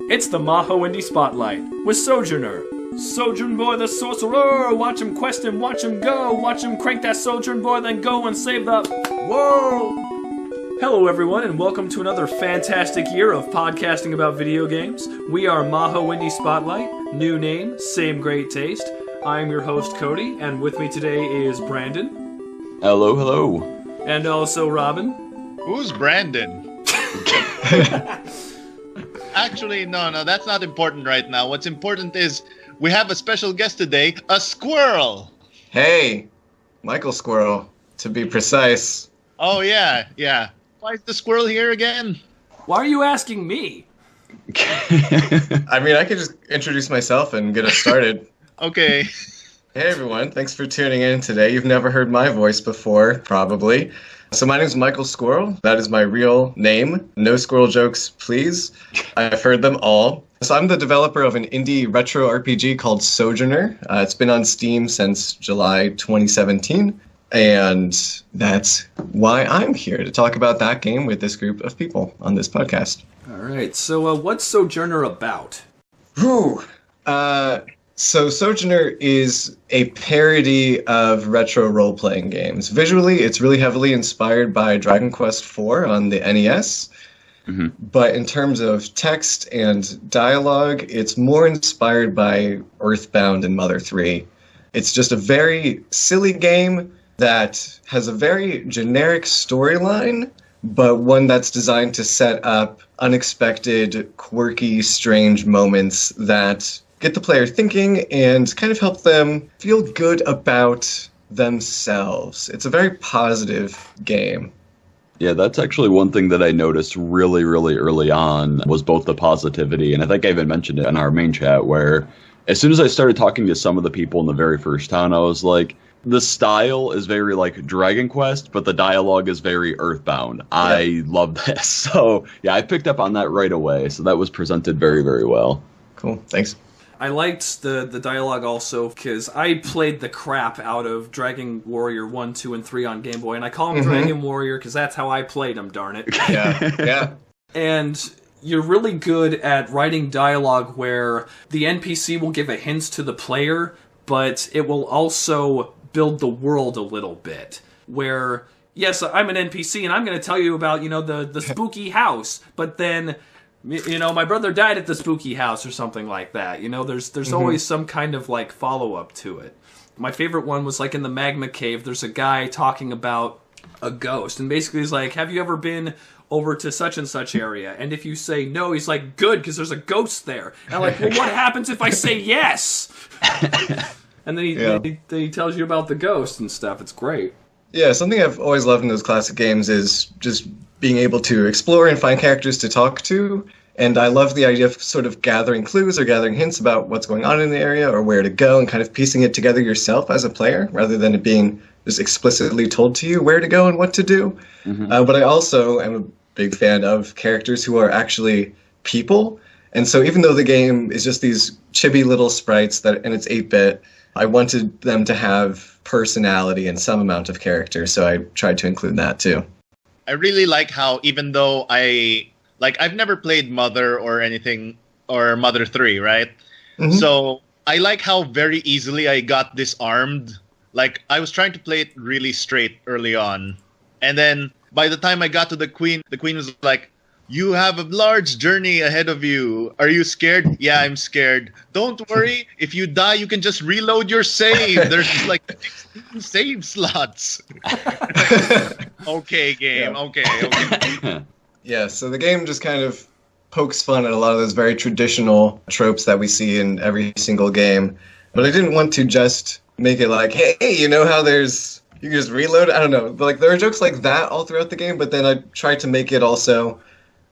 It's the MAHO Indie Spotlight with Sojourner. Sojourn boy the sorcerer, watch him quest and watch him go, watch him crank that Sojourn boy, then go and save the world. Hello everyone, and welcome to another fantastic year of podcasting about video games. We are MAHO Indie Spotlight, new name, same great taste. I'm your host Cody, and with me today is Brandon. Hello, hello. And also Robin. Who's Brandon? Actually, no, that's not important right now. What's important is we have a special guest today, a squirrel. Hey, Michael Squirrel, to be precise. Oh, yeah. Why is the squirrel here again? Why are you asking me? I mean, I could just introduce myself and get us started. Okay. Hey, everyone. Thanks for tuning in today. You've never heard my voice before, probably. So my name is Michael Squirrel. That is my real name. No squirrel jokes, please. I've heard them all. So I'm the developer of an indie retro RPG called Sojourner. It's been on Steam since July 2017. And that's why I'm here, to talk about that game with this group of people on this podcast. All right. So what's Sojourner about? So Sojourner is a parody of retro role-playing games. Visually, it's really heavily inspired by Dragon Quest IV on the NES. Mm-hmm. But in terms of text and dialogue, it's more inspired by Earthbound and Mother 3. It's just a very silly game that has a very generic storyline, but one that's designed to set up unexpected, quirky, strange moments that get the player thinking and kind of help them feel good about themselves. It's a very positive game. Yeah, that's actually one thing that I noticed really, really early on was both the positivity, and I think I even mentioned it in our main chat, where as soon as I started talking to some of the people in the very first town, I was like, the style is very like Dragon Quest, but the dialogue is very Earthbound. Yeah. I love this. So yeah, I picked up on that right away. So that was presented very, very well. Cool, thanks. I liked the dialogue also because I played the crap out of Dragon Warrior 1, 2, and 3 on Game Boy, and I call him Dragon Warrior because that's how I played him, darn it. Yeah. And you're really good at writing dialogue where the NPC will give a hint to the player, but it will also build the world a little bit. Where, yes, I'm an NPC, and I'm going to tell you about, the spooky house, but then, my brother died at the spooky house or something like that. There's always some kind of, follow-up to it. My favorite one was, in the magma cave, there's a guy talking about a ghost, and basically he's like, have you ever been over to such and such area? And if you say no, he's like, good, because there's a ghost there. And I'm like, well, what happens if I say yes? And then he tells you about the ghost and stuff. It's great. Yeah, something I've always loved in those classic games is just being able to explore and find characters to talk to. And I love the idea of sort of gathering clues or gathering hints about what's going on in the area or where to go and kind of piecing it together yourself as a player rather than it being just explicitly told to you where to go and what to do. Mm-hmm. But I also am a big fan of characters who are actually people. And so even though the game is just these chibi little sprites and it's 8-bit, I wanted them to have personality and some amount of character, so I tried to include that too. I really like how, even though I've never played Mother or anything, or Mother 3, right? Mm-hmm. So I like how very easily I got disarmed. I was trying to play it really straight early on. And then by the time I got to the queen was like, you have a large journey ahead of you. Are you scared? Yeah, I'm scared. Don't worry. If you die, you can just reload your save. There's 16 save slots. Okay, game. Yeah. Okay. Yeah, so the game just kind of pokes fun at a lot of those very traditional tropes that we see in every single game. But I didn't want to just make it like, hey, how there's... You can just reload? I don't know. There are jokes like that all throughout the game, but then I tried to make it also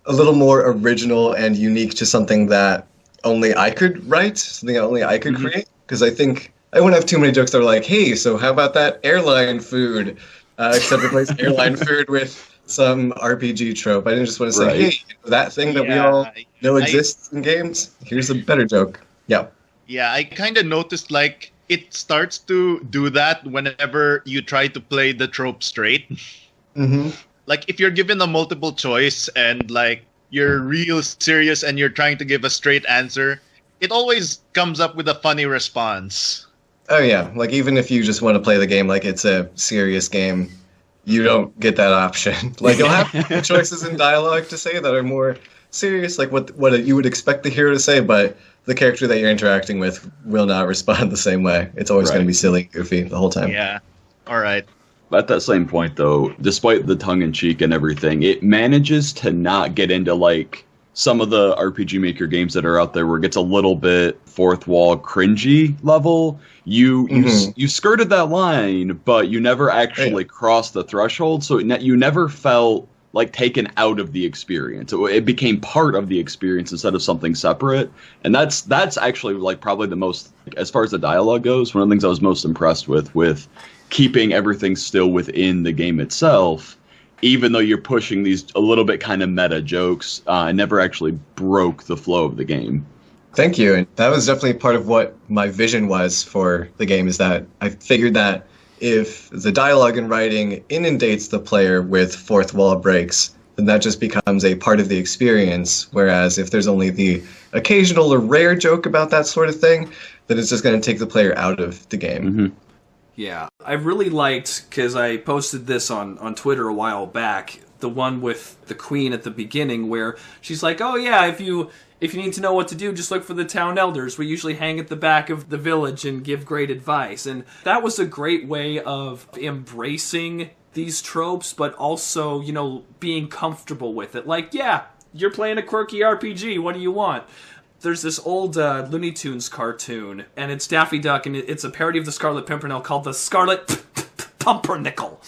a little more original and unique to something that only I could write, something that only I could create. Because I think I wouldn't have too many jokes that are like, hey, so how about that airline food? Except replace airline food with some RPG trope. I didn't just want to say, hey, that thing that we all know exists in games, here's a better joke. Yeah. Yeah, I kind of noticed, it starts to do that whenever you try to play the trope straight. Mm-hmm. If you're given a multiple choice and, you're real serious and you're trying to give a straight answer, it always comes up with a funny response. Oh yeah, like even if you just want to play the game like it's a serious game, you don't get that option. Like you'll have choices in dialogue to say that are more serious, like what you would expect the hero to say, but the character that you're interacting with will not respond the same way. It's always going to be silly, goofy the whole time. Yeah. All right. At that same point, though, despite the tongue-in-cheek and everything, it manages to not get into, like, some of the RPG Maker games that are out there where it gets a little bit fourth wall cringy level. You skirted that line, but you never actually crossed the threshold, so you never felt like taken out of the experience. It became part of the experience instead of something separate. And that's actually like probably the most, as far as the dialogue goes, one of the things I was most impressed with keeping everything still within the game itself, even though you're pushing these a little bit kind of meta jokes, never actually broke the flow of the game. Thank you. And that was definitely part of what my vision was for the game, is that I figured that if the dialogue and writing inundates the player with fourth wall breaks, then that just becomes a part of the experience. Whereas if there's only the occasional or rare joke about that sort of thing, then it's just going to take the player out of the game. Mm-hmm. Yeah, I really liked, because I posted this on Twitter a while back, the one with the queen at the beginning where she's like, oh yeah, if you need to know what to do, just look for the town elders. We usually hang at the back of the village and give great advice. And that was a great way of embracing these tropes, but also, being comfortable with it. Like, yeah, you're playing a quirky RPG. What do you want? There's this old Looney Tunes cartoon, and it's Daffy Duck, and it's a parody of the Scarlet Pimpernel called the Scarlet Pumpernickel.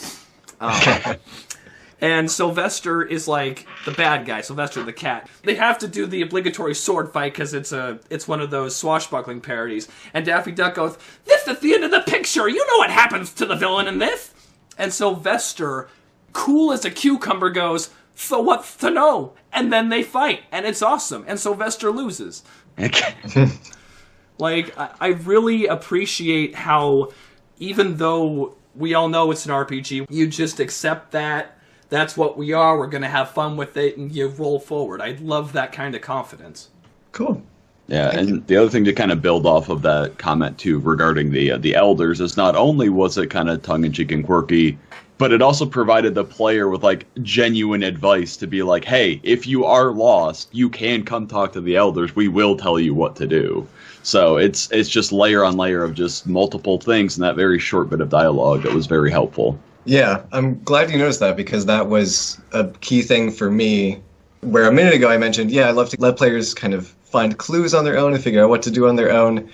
And Sylvester is like the bad guy, Sylvester the cat. They have to do the obligatory sword fight because it's one of those swashbuckling parodies. And Daffy Duck goes, "This is the end of the picture. You know what happens to the villain in this." And Sylvester, cool as a cucumber, goes, "So what's to know?" And then they fight, and it's awesome. And Sylvester loses. Like, I really appreciate how, even though we all know it's an RPG, you just accept that. That's what we are. We're going to have fun with it, and you roll forward. I love that kind of confidence. Cool. Yeah, and the other thing to kind of build off of that comment, too, regarding the elders, is not only was it kind of tongue-in-cheek and quirky, but it also provided the player with, like, genuine advice to be like, hey, if you are lost, you can come talk to the elders. We will tell you what to do. So it's just layer on layer of just multiple things in that very short bit of dialogue that was very helpful. Yeah, I'm glad you noticed that, because that was a key thing for me, where a minute ago I mentioned, I love to let players kind of find clues on their own and figure out what to do on their own.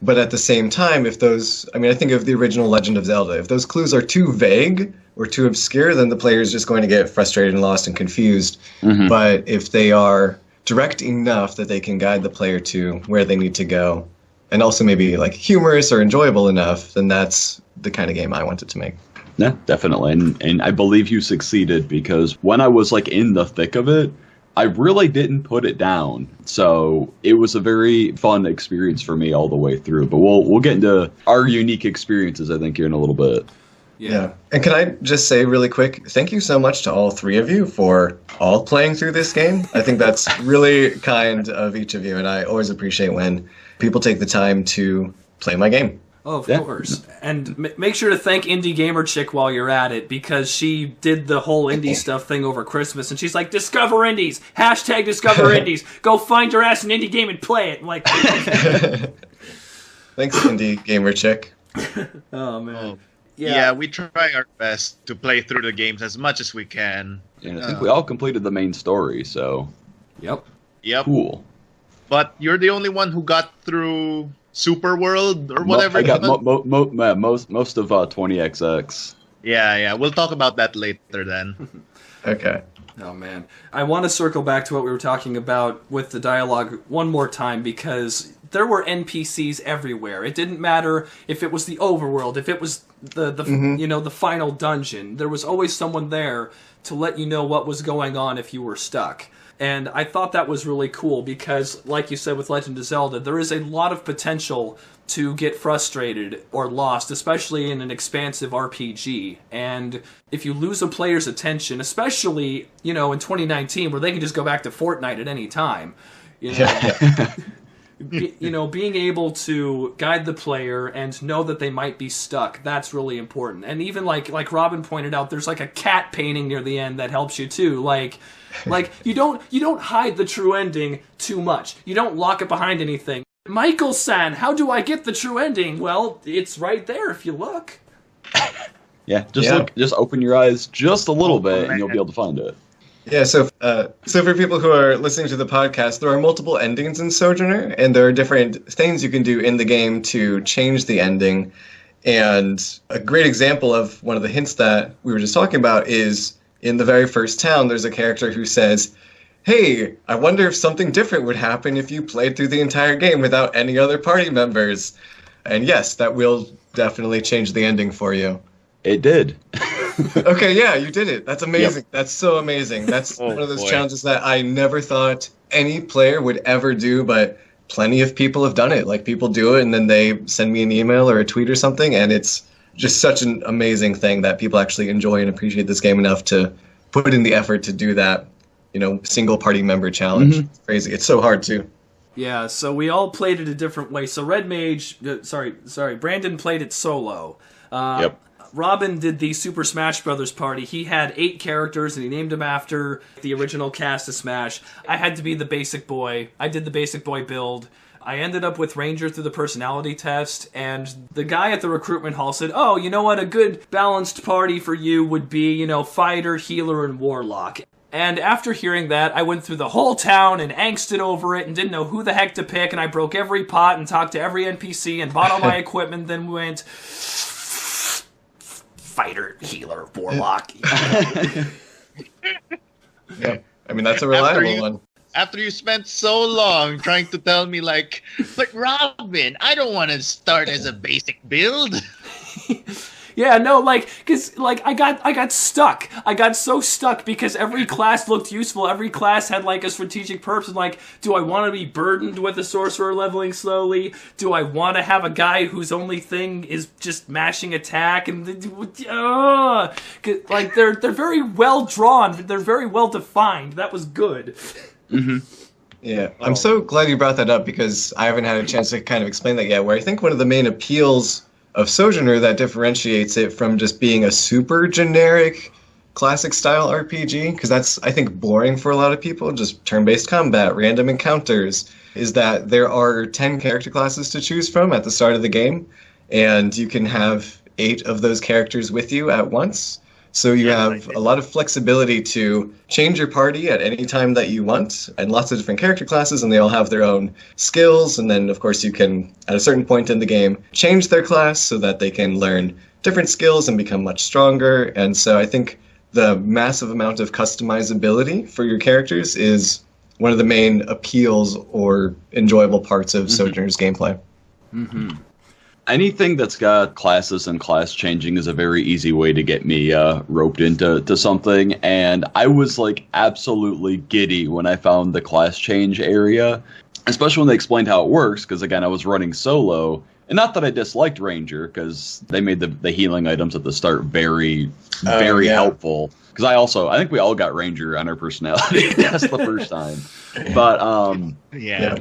But at the same time, I think of the original Legend of Zelda. If those clues are too vague or too obscure, then the player is just going to get frustrated and lost and confused. Mm-hmm. But if they are direct enough that they can guide the player to where they need to go, and also maybe like humorous or enjoyable enough, then that's the kind of game I wanted to make. Yeah, definitely. And I believe you succeeded, because when I was like in the thick of it, I really didn't put it down. So it was a very fun experience for me all the way through. But we'll get into our unique experiences, I think, here in a little bit. Yeah. And can I just say really quick, thank you so much to all three of you for all playing through this game. I think that's really kind of each of you, and I always appreciate when people take the time to play my game. Oh, of course. And make sure to thank Indie Gamer Chick while you're at it, because she did the whole indie stuff thing over Christmas, and she's like, discover indies! Hashtag discover indies! Go find your ass an indie game and play it! I'm like, thanks, Indie Gamer Chick. Oh, man. Yeah, we try our best to play through the games as much as we can. And I think we all completed the main story, so... Yep. Cool. But you're the only one who got through Super World or whatever. I got most of 20XX. Yeah. We'll talk about that later then. Okay. Oh, man. I want to circle back to what we were talking about with the dialogue one more time, because there were NPCs everywhere. It didn't matter if it was the overworld, if it was the final dungeon. There was always someone there to let you know what was going on if you were stuck. And I thought that was really cool because, like you said with Legend of Zelda, there is a lot of potential to get frustrated or lost, especially in an expansive RPG. And if you lose a player's attention, especially, in 2019 where they can just go back to Fortnite at any time, being able to guide the player and know that they might be stuck, that's really important. And even like Robin pointed out, there's like a cat painting near the end that helps you too. Like you don't hide the true ending too much. You don't lock it behind anything. Michael-san, how do I get the true ending? Well, it's right there if you look. Yeah, just open your eyes just a little bit and you'll be able to find it. Yeah, so for people who are listening to the podcast, there are multiple endings in Sojourner, and there are different things you can do in the game to change the ending. And a great example of one of the hints that we were just talking about is in the very first town, there's a character who says, "Hey, I wonder if something different would happen if you played through the entire game without any other party members." And yes, that will definitely change the ending for you. It did. Okay, yeah, you did it. That's amazing. Yep. That's so amazing. That's one of those challenges that I never thought any player would ever do, but plenty of people have done it. Like, people do it, and then they send me an email or a tweet or something, and it's just such an amazing thing that people actually enjoy and appreciate this game enough to put in the effort to do that, single party member challenge. It's crazy. It's so hard, too. Yeah, so we all played it a different way. So Red Mage, Brandon played it solo. Yep. Robin did the Super Smash Brothers party. He had 8 characters, and he named them after the original cast of Smash. I had to be the basic boy. I did the basic boy build. I ended up with Ranger through the personality test, and the guy at the recruitment hall said, "Oh, you know what? A good balanced party for you would be, fighter, healer, and warlock." And after hearing that, I went through the whole town and angsted over it and didn't know who the heck to pick, and I broke every pot and talked to every NPC and bought all my equipment, then went fighter, healer, warlock. Yeah, I mean, that's a reliable one. After you spent so long trying to tell me, but Robin, I don't want to start as a basic build. Yeah, no, because I got stuck. I got so stuck because every class looked useful. Every class had, a strategic purpose. Do I want to be burdened with a sorcerer leveling slowly? Do I want to have a guy whose only thing is just mashing attack? And, they're very well drawn. They're very well defined. That was good. Mm-hmm. Yeah, I'm so glad you brought that up because I haven't had a chance to kind of explain that yet, where I think one of the main appeals of Sojourner that differentiates it from just being a super generic classic style RPG, because that's, I think, boring for a lot of people, just turn-based combat, random encounters, is that there are 10 character classes to choose from at the start of the game, and you can have 8 of those characters with you at once. So you have a lot of flexibility to change your party at any time that you want, and lots of different character classes, and they all have their own skills. And then, of course, you can, at a certain point in the game, change their class so that they can learn different skills and become much stronger. And so I think the massive amount of customizability for your characters is one of the main appeals or enjoyable parts of Sojourner's gameplay. Mm-hmm. Anything that's got classes and class changing is a very easy way to get me roped into something, and I was absolutely giddy when I found the class change area, especially when they explained how it works, because again, I was running solo, and not that I disliked Ranger, because they made the healing items at the start very helpful, because I think we all got Ranger on our personality test the first time, but yeah.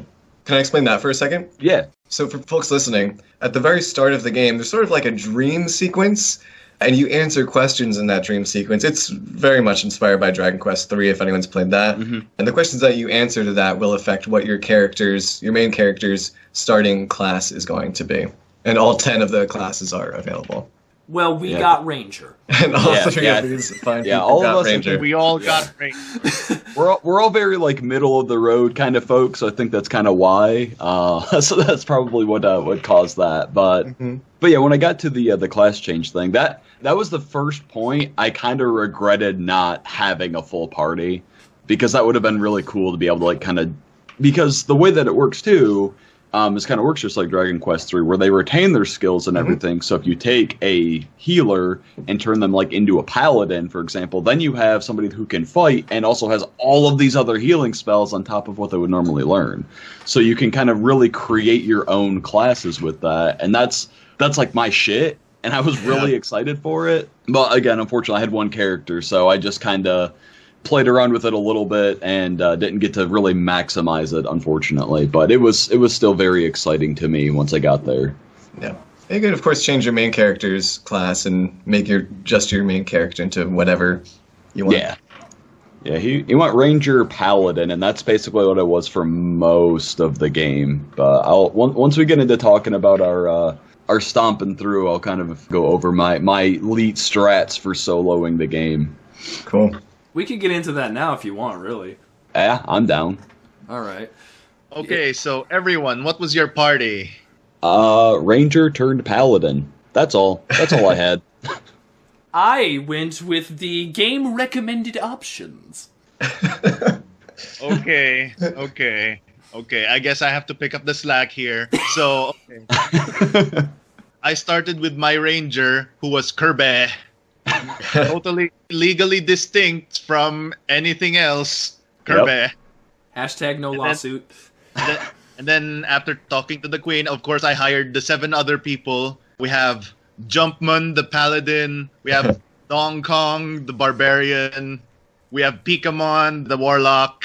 Can I explain that for a second? Yeah. So for folks listening, at the very start of the game, there's sort of a dream sequence, and you answer questions in that dream sequence. It's very much inspired by Dragon Quest III, if anyone's played that. Mm-hmm. And the questions that you answer to that will affect what your main character's starting class is going to be. And all 10 of the classes are available. Well, we got Ranger. And all 3 of these fine people all got of us Ranger. We all got Ranger. We're all very middle of the road kind of folks. So I think that's kind of why. So that's probably what caused that. But yeah, when I got to the class change thing, that was the first point I kind of regretted not having a full party, because that would have been really cool to be able to because the way that it works too This kind of works just like Dragon Quest III, where they retain their skills and everything. So if you take a healer and turn them like into a paladin, for example, then you have somebody who can fight and also has all of these other healing spells on top of what they would normally learn. So you can kind of really create your own classes with that, and that's like my shit. And I was really excited for it. But again, unfortunately, I had one character, so I just kind of played around with it a little bit and didn't get to really maximize it, unfortunately. But it was still very exciting to me once I got there. Yeah. You could, of course, change your main character's class and make your main character into whatever you want. Yeah, he went Ranger Paladin, and that's basically what it was for most of the game. But once we get into talking about our stomping through, I'll kind of go over my elite strats for soloing the game. Cool. We can get into that now if you want, really. Yeah, I'm down. All right. Okay, so everyone, what was your party? Ranger turned Paladin. That's all. That's all I had. I went with the game recommended options. Okay. I guess I have to pick up the slack here. So, okay. I started with my ranger, who was Kirby. Totally legally distinct from anything else. Kirby. Yep. Hashtag no lawsuit. And then after talking to the queen, of course, I hired the 7 other people. We have Jumpman, the paladin. We have Dong Kong, the barbarian. We have Pikaemon, the warlock.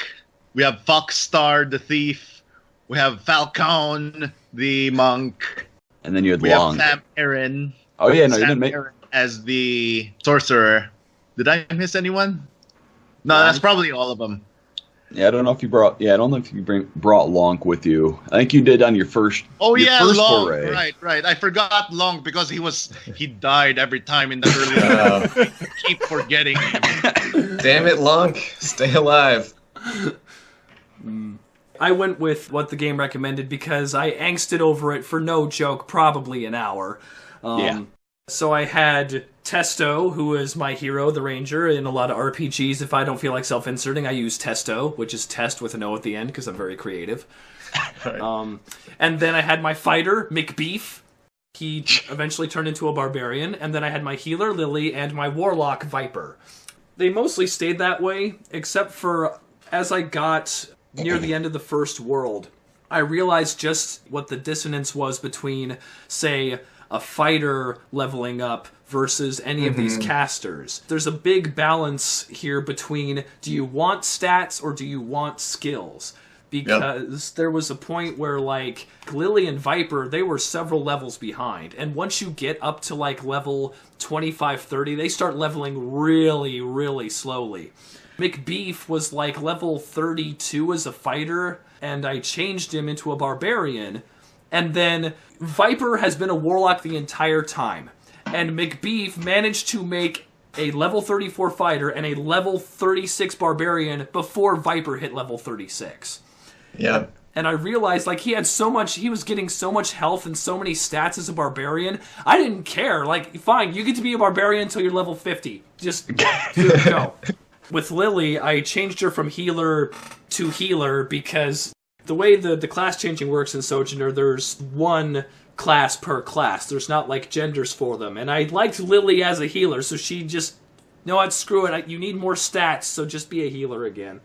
We have Foxstar, the thief. We have Falcon, the monk. And then you had We Long. have Sam Aaron. Oh yeah, no, you Sam didn't make. Aaron as the sorcerer. Did I miss anyone? No, that's probably all of them. Yeah, I don't know if you brought. Yeah, I don't know if you brought Lonk with you. I think you did on your first. Oh your yeah, first Long. foray. Right. I forgot Long because he died every time in the early. I keep forgetting him. Damn it, Lonk. Stay alive. I went with what the game recommended because I angsted over it for no joke, probably an hour. Yeah. So I had Testo, who is my hero, the ranger. In a lot of RPGs, if I don't feel like self-inserting, I use Testo, which is test with an O at the end because I'm very creative. Right. And then I had my fighter, McBeef. He eventually turned into a barbarian. And then I had my healer, Lily, and my warlock, Viper. They mostly stayed that way, except for as I got near the end of the first world, I realized just what the dissonance was between, say, a fighter leveling up versus any of these casters. There's a big balance here between, do you want stats or do you want skills? Because there was a point where, like, Lily and Viper, they were several levels behind. And once you get up to, like, level 25, 30, they start leveling really, really slowly. McBeef was, like, level 32 as a fighter, and I changed him into a barbarian. And then Viper has been a warlock the entire time. And McBeef managed to make a level 34 fighter and a level 36 barbarian before Viper hit level 36. Yeah. And I realized, like, he was getting so much health and so many stats as a barbarian. I didn't care. Like, fine, you get to be a barbarian until you're level 50. Just go. With Lily, I changed her from healer to healer because the way the class changing works in Sojourner, there's one class per class. There's not, like, genders for them. And I liked Lily as a healer, so she just, no, I'd screw it. You need more stats, so just be a healer again.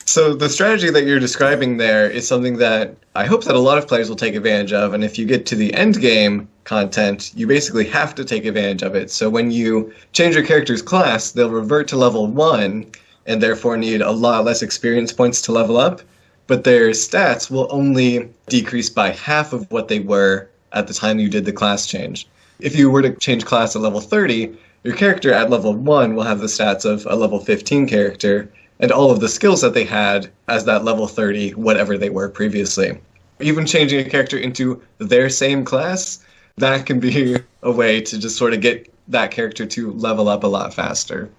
So the strategy that you're describing there is something that I hope that a lot of players will take advantage of, and if you get to the end game content, you basically have to take advantage of it. So when you change your character's class, they'll revert to level 1, and therefore need a lot less experience points to level up, but their stats will only decrease by half of what they were at the time you did the class change. If you were to change class at level 30, your character at level 1 will have the stats of a level 15 character, and all of the skills that they had as that level 30, whatever they were previously. Even changing a character into their same class, that can be a way to just sort of get that character to level up a lot faster.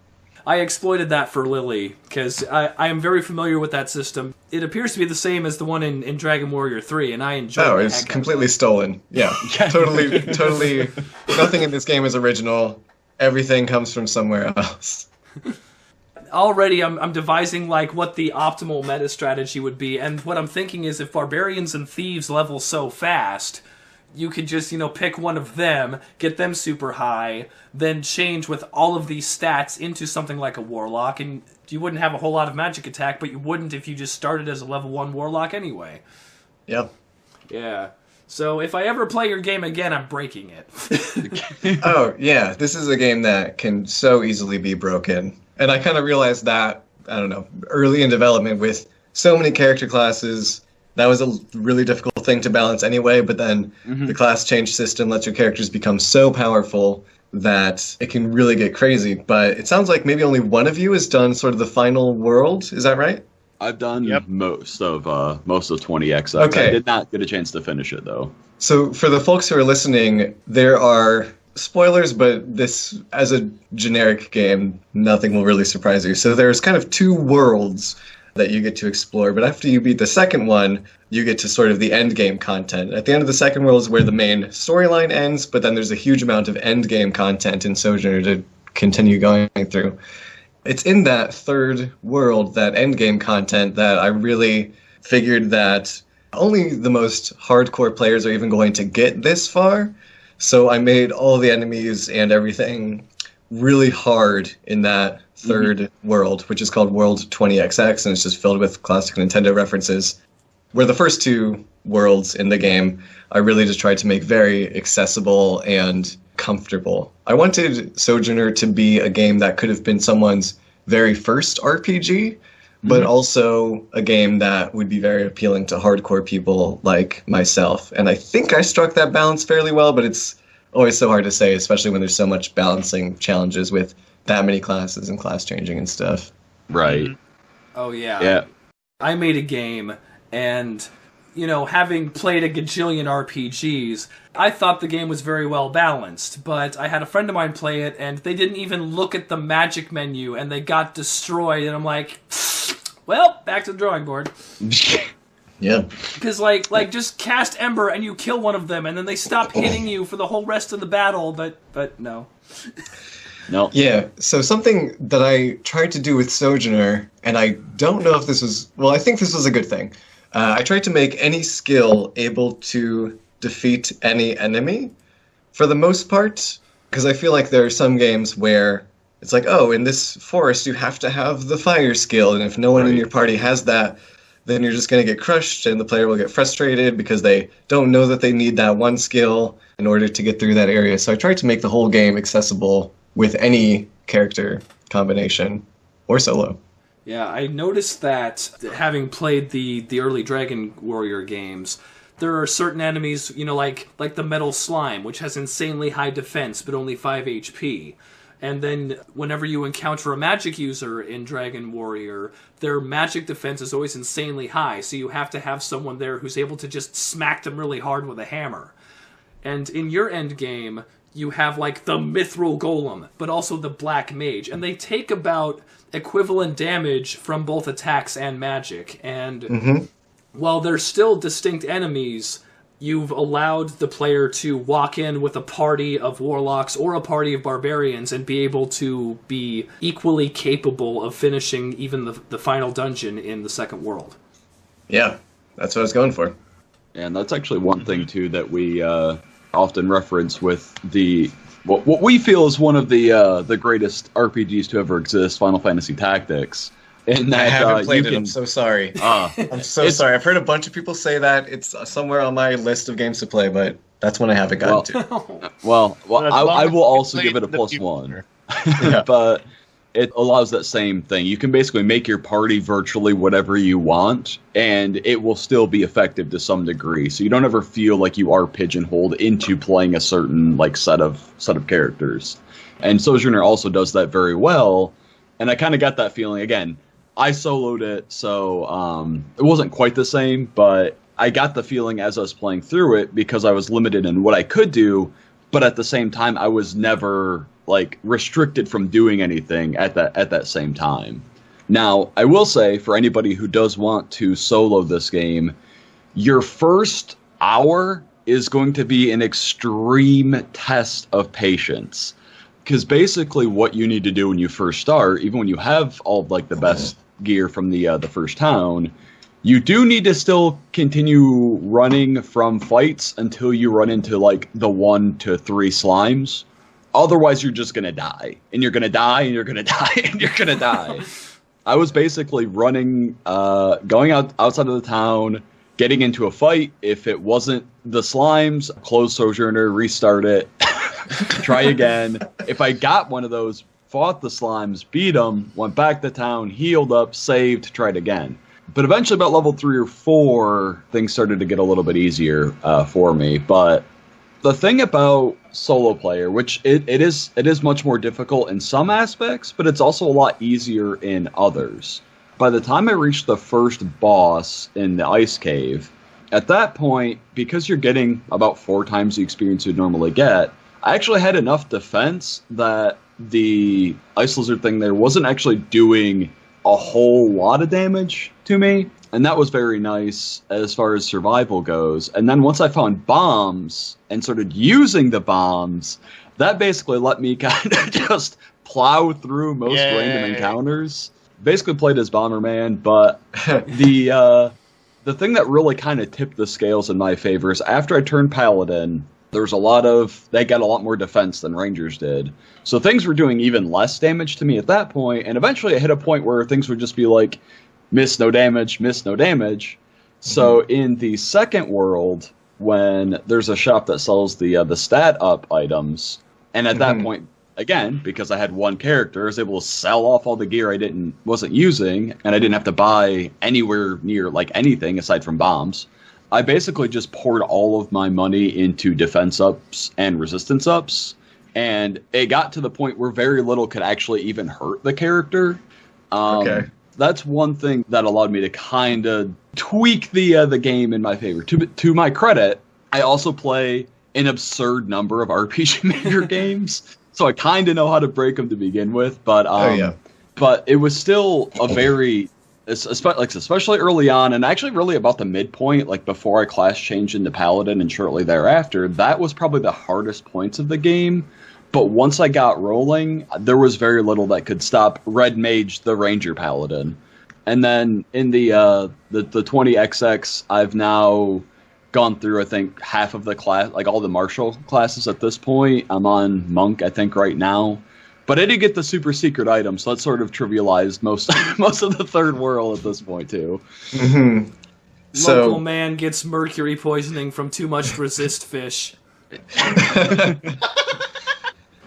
I exploited that for Lily, because I am very familiar with that system. It appears to be the same as the one in Dragon Warrior 3, and I enjoyed it. Oh, it's completely stolen. Yeah, totally. Nothing in this game is original. Everything comes from somewhere else. already I'm devising like what the optimal meta strategy would be, and what I'm thinking is if barbarians and thieves level so fast, you could just, pick one of them, get them super high, then change with all of these stats into something like a warlock, and you wouldn't have a whole lot of magic attack, but you wouldn't if you just started as a level 1 warlock anyway. Yep. Yeah. So if I ever play your game again, I'm breaking it. Oh, yeah. This is a game that can so easily be broken. And I kind of realized that, I don't know, early in development with so many character classes, that was a really difficult thing to balance anyway, but then the class change system lets your characters become so powerful that it can really get crazy. But it sounds like maybe only one of you has done sort of the final world. Is that right? I've done most of 20XX. Okay. I did not get a chance to finish it, though. So for the folks who are listening, there are spoilers, but this, as a generic game, nothing will really surprise you. So there's kind of 2 worlds that you get to explore, but after you beat the second one, you get to sort of the end game content. At the end of the second world is where the main storyline ends, but then there's a huge amount of end game content in Sojourner to continue going through. It's in that third world, that end game content, that I really figured that only the most hardcore players are even going to get this far. So I made all the enemies and everything really hard in that third world, which is called World 20XX, and it's just filled with classic Nintendo references. Where the first 2 worlds in the game, I really just tried to make very accessible and comfortable. I wanted Sojourner to be a game that could have been someone's very first RPG, but also a game that would be very appealing to hardcore people like myself. And I think I struck that balance fairly well, but it's always so hard to say, especially when there's so much balancing challenges with that many classes and class changing and stuff. Right. Oh, yeah. Yeah. I made a game, and, having played a gajillion RPGs, I thought the game was very well balanced, but I had a friend of mine play it, and they didn't even look at the magic menu, and they got destroyed, and I'm like, well, back to the drawing board. Yeah. Because, just cast Ember, and you kill one of them, and then they stop hitting you for the whole rest of the battle, but no. No. Yeah, so something that I tried to do with Sojourner, and I don't know if this was... Well, I think this was a good thing. I tried to make any skill able to defeat any enemy, for the most part, because I feel like there are some games where it's like, oh, in this forest you have to have the fire skill, and if no one in your party has that, then you're just going to get crushed, and the player will get frustrated because they don't know that they need that one skill in order to get through that area. So I tried to make the whole game accessible with any character combination or solo. Yeah, I noticed that having played the early Dragon Warrior games, there are certain enemies, like the Metal Slime, which has insanely high defense but only 5 HP. And then whenever you encounter a magic user in Dragon Warrior, their magic defense is always insanely high, so you have to have someone there who's able to just smack them really hard with a hammer. And in your end game, you have the Mithril Golem, but also the Black Mage, and they take about equivalent damage from both attacks and magic. And while they're still distinct enemies, you've allowed the player to walk in with a party of warlocks or a party of barbarians and be able to be equally capable of finishing even the final dungeon in the second world. Yeah, that's what I was going for. And that's actually one thing, too, that we often reference with what we feel is one of the greatest RPGs to ever exist, Final Fantasy Tactics. And that, I haven't played it. I'm so sorry. I'm so sorry. I've heard a bunch of people say that. It's somewhere on my list of games to play, but that's one I haven't gotten to. Well, I will also give it a +1. Yeah. But it allows that same thing. You can basically make your party virtually whatever you want, and it will still be effective to some degree. So you don't ever feel like you are pigeonholed into playing a certain set of characters. And Sojourner also does that very well. And I kind of got that feeling again. I soloed it, so it wasn't quite the same, but I got the feeling as I was playing through it because I was limited in what I could do, but at the same time, I was never restricted from doing anything at that same time. Now, I will say, for anybody who does want to solo this game, your first hour is going to be an extreme test of patience. Because basically what you need to do when you first start, even when you have all of, like, the best gear from the first town, you do need to still continue running from fights until you run into, like, the 1 to 3 slimes. Otherwise, you're just going to die. And you're going to die, and you're going to die, and you're going to die. I was basically running, going outside of the town, getting into a fight. If it wasn't the slimes, close Sojourner, restart it, try again. If I got one of those, fought the slimes, beat them, went back to town, healed up, saved, tried again. But eventually, about level 3 or 4, things started to get a little bit easier for me. But the thing about solo player, which it is much more difficult in some aspects, but it's also a lot easier in others. By the time I reached the first boss in the ice cave, at that point, because you're getting about 4 times the experience you'd normally get, I actually had enough defense that the ice lizard thing there wasn't actually doing a whole lot of damage to me. And that was very nice as far as survival goes. And then once I found bombs and started using the bombs, that basically let me kind of just plow through most random encounters. Basically played as Bomberman, but the thing that really kind of tipped the scales in my favor is after I turned Paladin, they got a lot more defense than Rangers did. So things were doing even less damage to me at that point, and eventually I hit a point where things would just be like, miss, no damage, miss, no damage. So in the second world, when there's a shop that sells the stat up items, and at that point, again, because I had one character, I was able to sell off all the gear I wasn't using, and I didn't have to buy anywhere near like anything aside from bombs. I basically just poured all of my money into defense ups and resistance ups, and it got to the point where very little could actually even hurt the character. That's one thing that allowed me to kind of tweak the game in my favor. To my credit, I also play an absurd number of RPG Maker games, so I kind of know how to break them to begin with. But but it was still a very, especially early on, and actually really about the midpoint, like before I class changed into Paladin and shortly thereafter, that was probably the hardest points of the game. But once I got rolling, there was very little that could stop Red Mage, the Ranger Paladin. And then in the 20XX, I've now gone through, I think, half of the class, like all the martial classes at this point. I'm on Monk, I think, right now. But I did get the super secret item, so that sort of trivialized most of the third world at this point, too. Local man gets mercury poisoning from too much resist fish.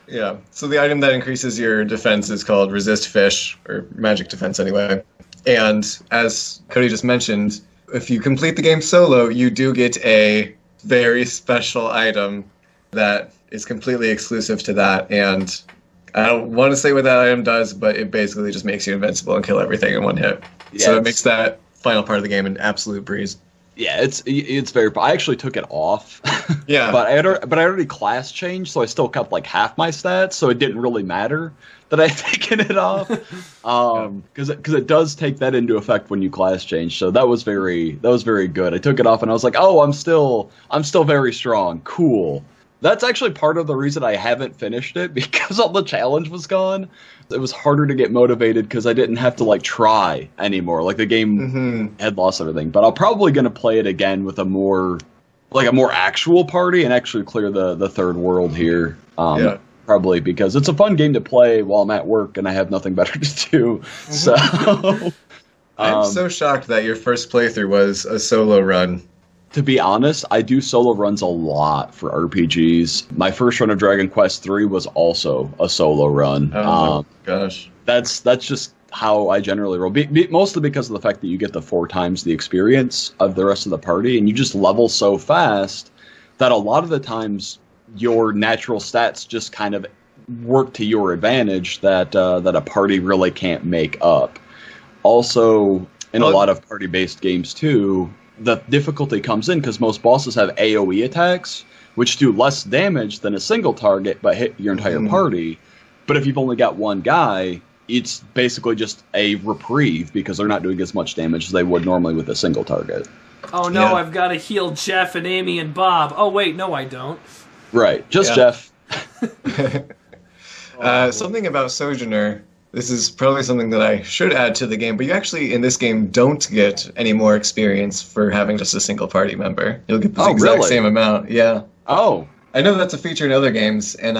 Yeah, so the item that increases your defense is called Resist Fish, or Magic Defense anyway. And as Cody just mentioned, if you complete the game solo, you do get a very special item that is completely exclusive to that. And I don't want to say what that item does, but it basically just makes you invincible and kill everything in one hit. Yeah, so it makes that final part of the game an absolute breeze. Yeah, it's very. I actually took it off. Yeah, but I already class changed, so I still kept like half my stats, so it didn't really matter that I had taken it off. Because it does take that into effect when you class change. So that was very good. I took it off and I was like, oh, I'm still very strong. Cool. That's actually part of the reason I haven't finished it, because all the challenge was gone. It was harder to get motivated because I didn't have to like try anymore. Like the game had lost everything. But I'm probably going to play it again with a more actual party and actually clear the third world here. Probably because it's a fun game to play while I'm at work and I have nothing better to do. So I'm so shocked that your first playthrough was a solo run. To be honest, I do solo runs a lot for RPGs. My first run of Dragon Quest III was also a solo run. Oh, gosh. That's just how I generally roll. Mostly because of the fact that you get the 4 times the experience of the rest of the party, and you just level so fast that a lot of the times your natural stats just kind of work to your advantage that a party really can't make up. Also, in a lot of party-based games too, the difficulty comes in because most bosses have AoE attacks, which do less damage than a single target but hit your entire party. But if you've only got one guy, it's basically just a reprieve because they're not doing as much damage as they would normally with a single target. Oh no, I've got to heal Jeff and Amy and Bob. Oh wait, no I don't. Right, just Jeff. Something about Sojourner. This is probably something that I should add to the game, but you actually, in this game, don't get any more experience for having just a single party member. You'll get the exact same amount, yeah. Oh. I know that's a feature in other games, and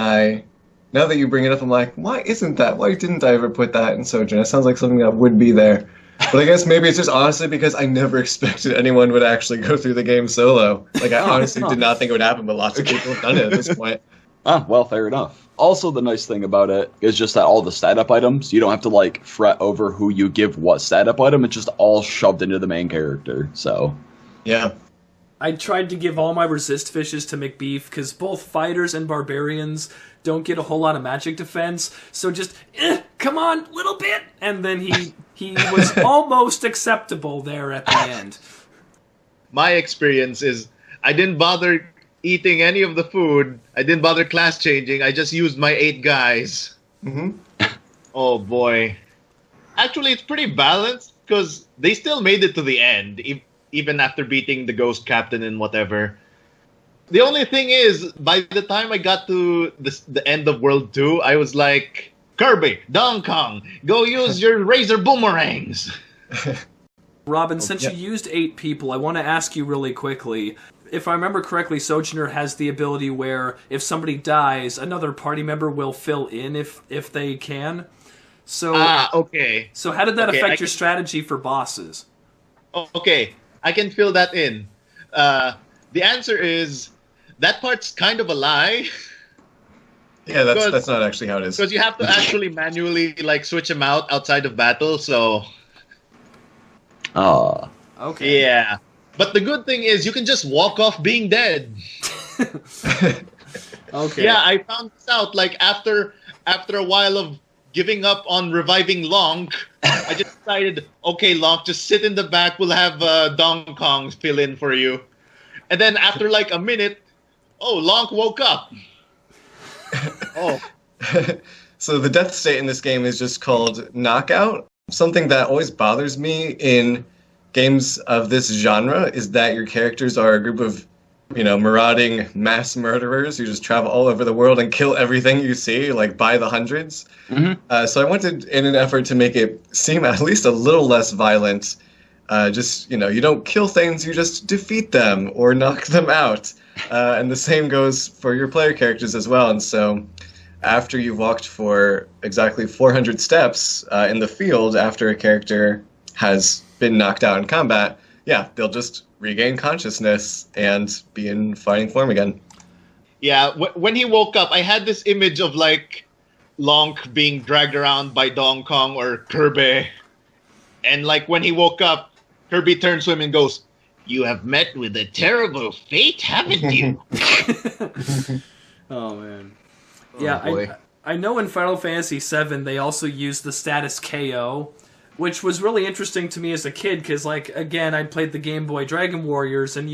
now that you bring it up, I'm like, why isn't that? Why didn't I ever put that in Sojourner? It sounds like something that would be there. But I guess maybe it's just honestly because I never expected anyone would actually go through the game solo. Like, I honestly did not think it would happen, but lots of people have done it at this point. Ah, well, fair enough. Also, the nice thing about it is just that all the stat-up items, you don't have to, like, fret over who you give what stat-up item. It's just all shoved into the main character, so... Yeah. I tried to give all my resist fishes to McBeef, because both fighters and barbarians don't get a whole lot of magic defense, so just, come on, little bit! And then he was almost acceptable there at the end. My experience is I didn't bother eating any of the food. I didn't bother class changing. I just used my 8 guys. Mm-hmm. Oh, boy. Actually, it's pretty balanced, because they still made it to the end, even after beating the Ghost Captain and whatever. The only thing is, by the time I got to the end of World 2, I was like, Kirby, Donkey Kong, go use your Razor Boomerangs! Robin, since you used 8 people, I want to ask you really quickly. If I remember correctly, Sojourner has the ability where if somebody dies, another party member will fill in if they can. So, okay. So how did that affect your strategy for bosses? Okay, I can fill that in. The answer is, that part's kind of a lie. Yeah, that's not actually how it is. Because you have to actually manually like switch them out outside of battle, so... Ah. Okay. Yeah. But the good thing is you can just walk off being dead. Okay. Yeah, I found this out like after a while of giving up on reviving Lonk, I just decided, okay, Lonk, just sit in the back. We'll have Donkey Kong fill in for you. And then after like a minute, Lonk woke up. Oh. So the death state in this game is just called knockout. Something that always bothers me in games of this genre is that your characters are a group of, marauding mass murderers who just travel all over the world and kill everything you see, like by the hundreds. Mm-hmm. So I wanted, in an effort to make it seem at least a little less violent, you don't kill things, you just defeat them or knock them out. And the same goes for your player characters as well. And so after you've walked for exactly 400 steps in the field after a character has been knocked out in combat, they'll just regain consciousness and be in fighting form again. Yeah, when he woke up, I had this image of like Lonk being dragged around by Donkey Kong or Kirby. And like when he woke up, Kirby turns to him and goes, "You have met with a terrible fate, haven't you?" Oh, man. Yeah, I know in Final Fantasy VII they also used the status KO, which was really interesting to me as a kid, because, like, again, I played the Game Boy Dragon Warriors, and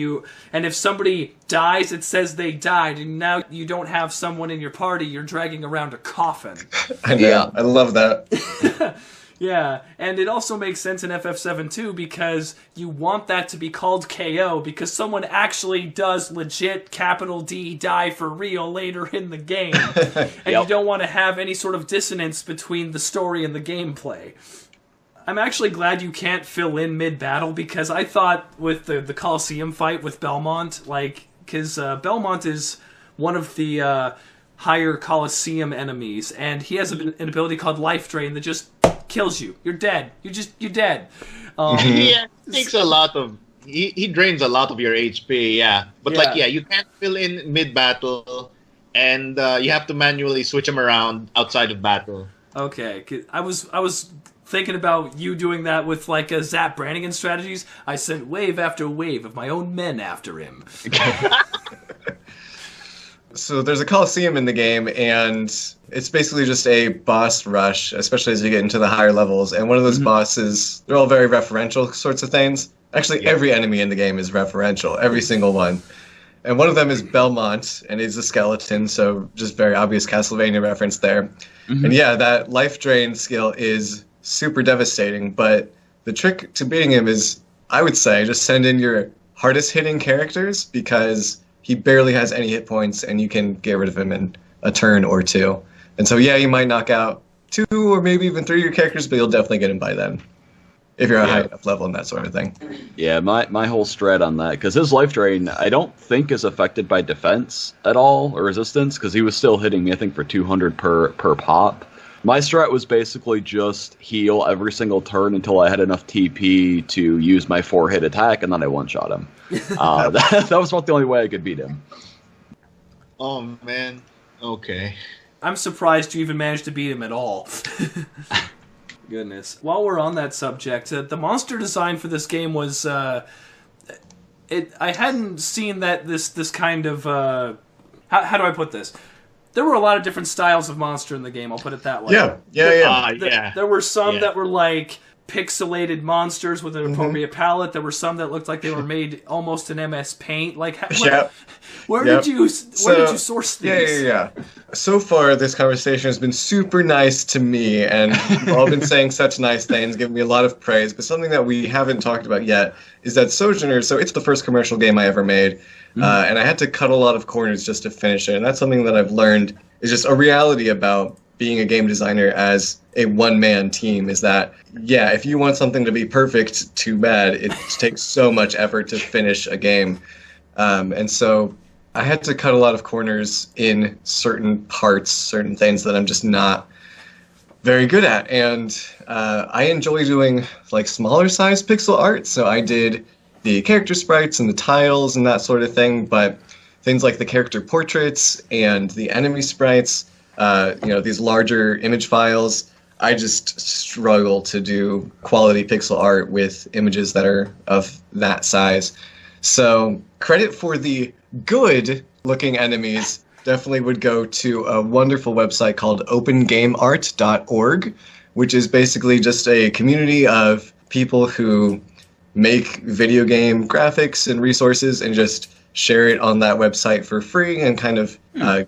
if somebody dies, it says they died, and now you don't have someone in your party, you're dragging around a coffin. I know, yeah. I love that. Yeah, and it also makes sense in FF7 too, because you want that to be called KO, because someone actually does legit capital D die for real later in the game. And you don't want to have any sort of dissonance between the story and the gameplay. I'm actually glad you can't fill in mid-battle, because I thought with the Colosseum fight with Belmont, because Belmont is one of the higher Colosseum enemies, and he has an ability called Life Drain that just kills you. You're dead. You're dead. He takes a lot of... He drains a lot of your HP, yeah. But you can't fill in mid-battle, and you have to manually switch them around outside of battle. Okay, 'cause I was thinking about you doing that with like a Zap Brannigan strategies. I sent wave after wave of my own men after him. So there's a Colosseum in the game, and it's basically just a boss rush, especially as you get into the higher levels. And one of those bosses, they're all very referential sorts of things. Actually, every enemy in the game is referential, every single one. And one of them is Belmont, and he's a skeleton, so just very obvious Castlevania reference there. And that life drain skill is super devastating, but the trick to beating him is, I would say, just send in your hardest hitting characters, because he barely has any hit points and you can get rid of him in a turn or two. And so, yeah, you might knock out 2 or maybe even 3 of your characters, but you'll definitely get them by then. If you're a high enough level and that sort of thing. Yeah, my whole strat on that, because his life drain, I don't think is affected by defense at all, or resistance, because he was still hitting me, I think, for 200 per pop. My strat was basically just heal every single turn until I had enough TP to use my 4-hit attack, and then I one-shot him. That was about the only way I could beat him. Oh, man. Okay. I'm surprised you even managed to beat him at all. Goodness. While we're on that subject, the monster design for this game was... I hadn't seen that this kind of... how do I put this? There were a lot of different styles of monster in the game, I'll put it that way. Yeah. There were some that were like pixelated monsters with an appropriate palette. There were some that looked like they were made almost in MS Paint. Like, where did you source these? Yeah. So far, this conversation has been super nice to me, and you've all been saying such nice things, giving me a lot of praise. But something that we haven't talked about yet is that Sojourner. So it's the first commercial game I ever made, and I had to cut a lot of corners just to finish it. And that's something that I've learned is just a reality about being a game designer as a one-man team, is that, yeah, if you want something to be perfect, too bad. It takes so much effort to finish a game. And so I had to cut a lot of corners in certain parts, certain things that I'm just not very good at. And I enjoy doing like smaller size pixel art. So I did the character sprites and the tiles and that sort of thing. But things like the character portraits and the enemy sprites, these larger image files, I just struggle to do quality pixel art with images that are of that size. So credit for the good-looking enemies definitely would go to a wonderful website called opengameart.org, which is basically just a community of people who make video game graphics and resources and just share it on that website for free and kind of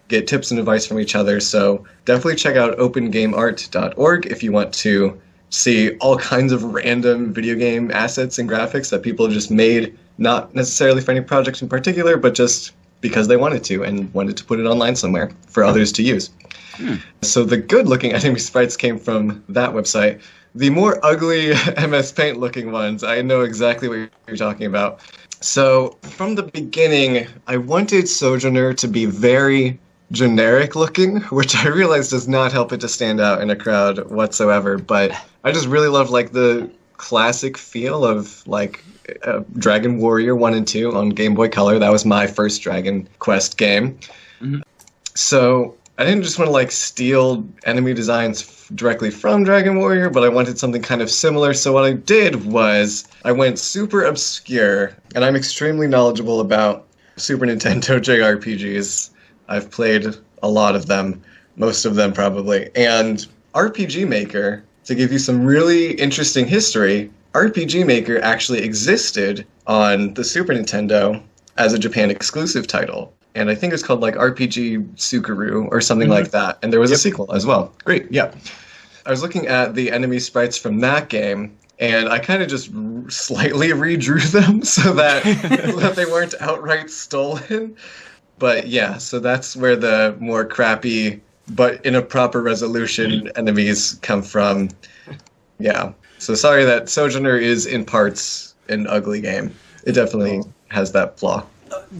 get tips and advice from each other. So definitely check out opengameart.org if you want to see all kinds of random video game assets and graphics that people have just made, not necessarily for any project in particular, but just because they wanted to and wanted to put it online somewhere for others to use. So the good-looking enemy sprites came from that website. The more ugly MS Paint-looking ones, I know exactly what you're talking about. So from the beginning, I wanted Sojourner to be very generic looking, which I realize does not help it to stand out in a crowd whatsoever. But I just really love like the classic feel of like Dragon Warrior 1 and 2 on Game Boy Color. That was my first Dragon Quest game. So I didn't just want to like steal enemy designs directly from Dragon Warrior, but I wanted something kind of similar. So what I did was I went super obscure, and I'm extremely knowledgeable about Super Nintendo JRPGs. I've played a lot of them, most of them probably. And RPG Maker, to give you some really interesting history, RPG Maker actually existed on the Super Nintendo as a Japan exclusive title. And I think it's called like RPG Sukaru or something like that. And there was a sequel as well. Great, yeah. I was looking at the enemy sprites from that game, and I kind of just slightly redrew them so that, that they weren't outright stolen. But yeah, so that's where the more crappy, but in a proper resolution enemies come from. Yeah. So sorry that Sojourner is in parts an ugly game. It definitely has that flaw.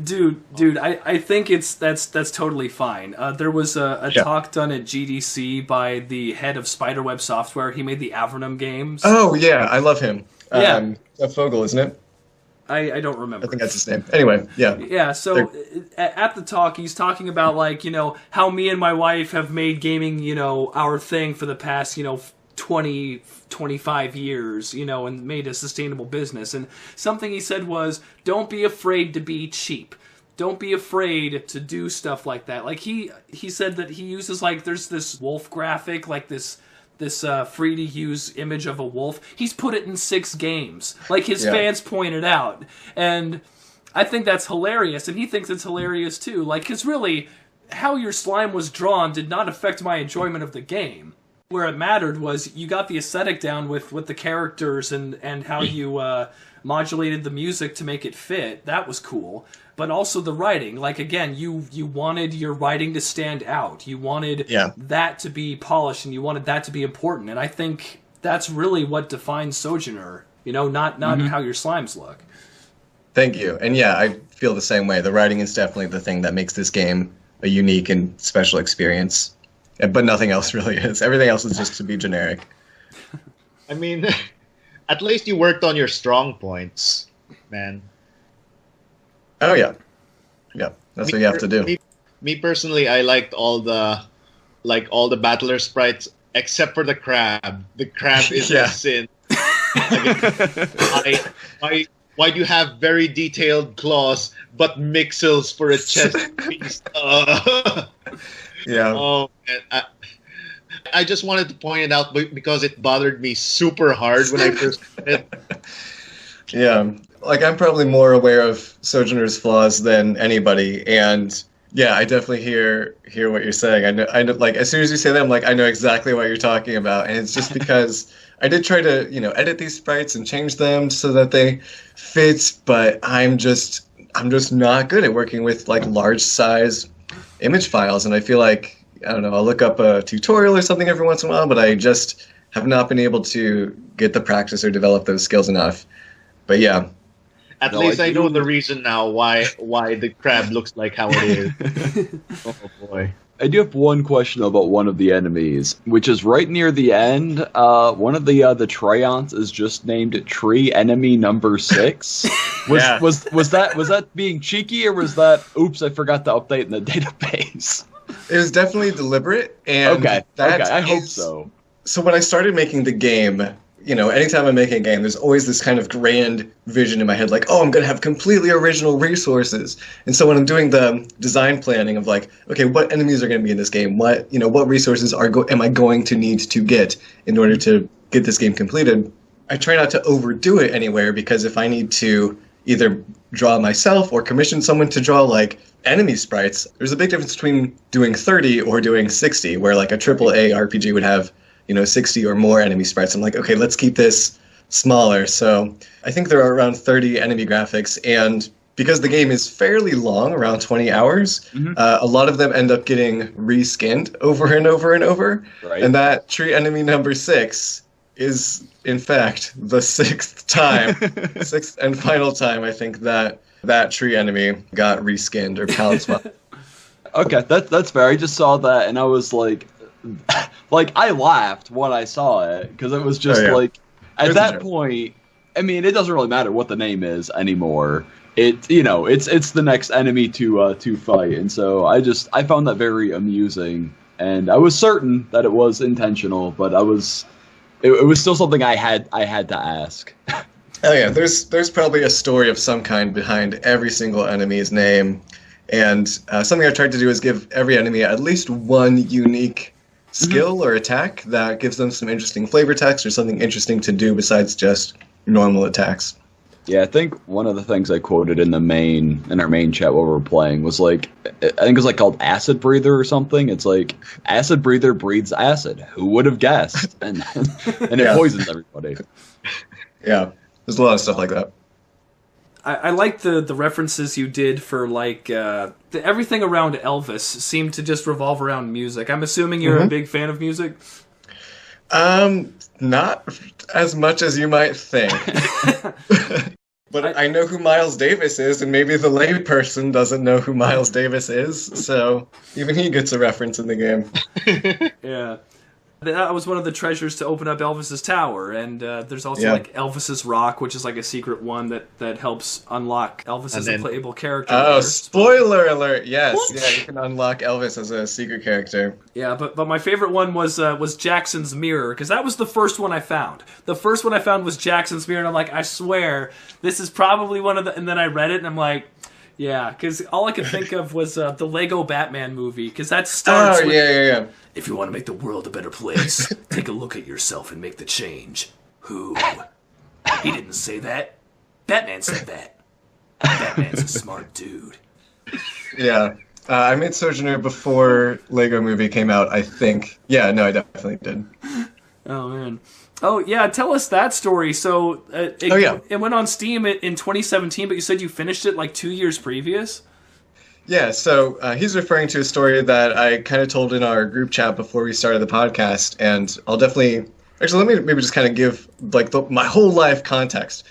Dude, I think that's totally fine. There was a talk done at GDC by the head of Spiderweb Software. He made the Avernum games. Oh, yeah, I love him. Jeff Vogel, isn't it? I don't remember. I think that's his name. Anyway, yeah. Yeah, so at the talk, he's talking about, like, how me and my wife have made gaming, our thing for the past, 20, 25 years, and made a sustainable business. And something he said was, don't be afraid to be cheap. Don't be afraid to do stuff like that. Like, he said that he uses, like, there's this wolf graphic, like this free-to-use image of a wolf. He's put it in 6 games. Like, his fans pointed out. And I think that's hilarious, and he thinks it's hilarious, too. Like, because really, how your slime was drawn did not affect my enjoyment of the game. Where it mattered was you got the aesthetic down with the characters and how you modulated the music to make it fit. That was cool. But also the writing. Like, again, you wanted your writing to stand out. You wanted that to be polished, and you wanted that to be important. And I think that's really what defines Sojourner. You know, not how your slimes look. Thank you. And yeah, I feel the same way. The writing is definitely the thing that makes this game a unique and special experience. But nothing else really is. Everything else is just to be generic. I mean, at least you worked on your strong points, man. Oh, yeah. Yeah, that's what you have to do. Me personally, I liked all the battler sprites except for the crab. The crab is a sin. Why do you have very detailed claws but mixels for a chest piece? Yeah. Oh, man. I just wanted to point it out because it bothered me super hard when I first read it. Yeah. Like, I'm probably more aware of Sojourner's flaws than anybody, and yeah, I definitely hear what you're saying. I know. Like, as soon as you say that, I'm like, I know exactly what you're talking about, and it's just because I did try to, edit these sprites and change them so that they fit, but I'm just not good at working with like large size image files, and I feel like, I don't know, I'll look up a tutorial or something every once in a while, but I just have not been able to get the practice or develop those skills enough. But yeah. At least I know the reason now why the crab looks like how it is. Oh boy. I do have one question about one of the enemies, which is right near the end. One of the Treyons is just named Tree Enemy Number 6. Was that being cheeky, or was that oops, I forgot to update in the database? It was definitely deliberate, and okay, I hope so. So when I started making the game, anytime I'm making a game, there's always this kind of grand vision in my head, like, oh, I'm going to have completely original resources. And so when I'm doing the design planning of like, okay, what enemies are going to be in this game? What resources am I going to need to get in order to get this game completed? I try not to overdo it anywhere, because if I need to either draw myself or commission someone to draw like enemy sprites, there's a big difference between doing 30 or doing 60, where like a AAA RPG would have 60 or more enemy sprites. I'm like, okay, let's keep this smaller. So I think there are around 30 enemy graphics, and because the game is fairly long, around 20 hours, a lot of them end up getting reskinned over and over and over. Right. And that Tree Enemy Number 6 is, in fact, the sixth and final time I think that tree enemy got reskinned or palette swapped. Okay, that's fair. I just saw that and I was like, I laughed when I saw it, because it was just at that point, I mean, it doesn't really matter what the name is anymore. It's the next enemy to fight, and so I found that very amusing, and I was certain that it was intentional, but it was still something I had to ask. Oh yeah, there's probably a story of some kind behind every single enemy's name, and something I tried to do is give every enemy at least one unique skill or attack that gives them some interesting flavor text or something interesting to do besides just normal attacks. Yeah, I think one of the things I quoted in our main chat while we were playing was like, I think it was like called Acid Breather or something. It's like, Acid Breather breathes acid. Who would have guessed? And it poisons everybody. Yeah, there's a lot of stuff like that. I like the references you did for like everything around Elvis seemed to just revolve around music. I'm assuming you're a big fan of music. Not as much as you might think. But I know who Miles Davis is, and maybe the lay person doesn't know who Miles Davis is, so even he gets a reference in the game. Yeah. That was one of the treasures to open up Elvis's tower, and there's also like Elvis's Rock, which is like a secret one that helps unlock Elvis as a playable character. Oh, later. Spoiler alert! Yes, you can unlock Elvis as a secret character. Yeah, but my favorite one was Jackson's Mirror, because that was the first one I found. The first one I found was Jackson's Mirror, and I'm like, I swear this is probably one of the. And then I read it, and I'm like, yeah, because all I could think of was the Lego Batman movie, because that starts. Oh, yeah. If you want to make the world a better place, take a look at yourself and make the change. Who? He didn't say that. Batman said that. Batman's a smart dude. Yeah. I made Sojourner before Lego Movie came out, I think. Yeah, no, I definitely did. Oh, man. Oh, yeah, tell us that story. So, it went on Steam in 2017, but you said you finished it like 2 years previous? Yeah, so he's referring to a story that I kind of told in our group chat before we started the podcast, and I'll definitely... Actually, let me maybe just kind of give like my whole life context.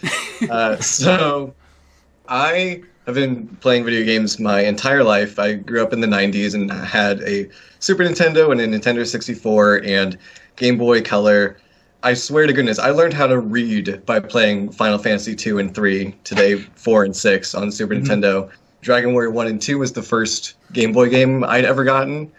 So, I have been playing video games my entire life. I grew up in the 90s and had a Super Nintendo and a Nintendo 64 and Game Boy Color. I swear to goodness, I learned how to read by playing Final Fantasy 2 and 3, today 4 and 6 on Super Nintendo. Dragon Warrior 1 and 2 was the first Game Boy game I'd ever gotten,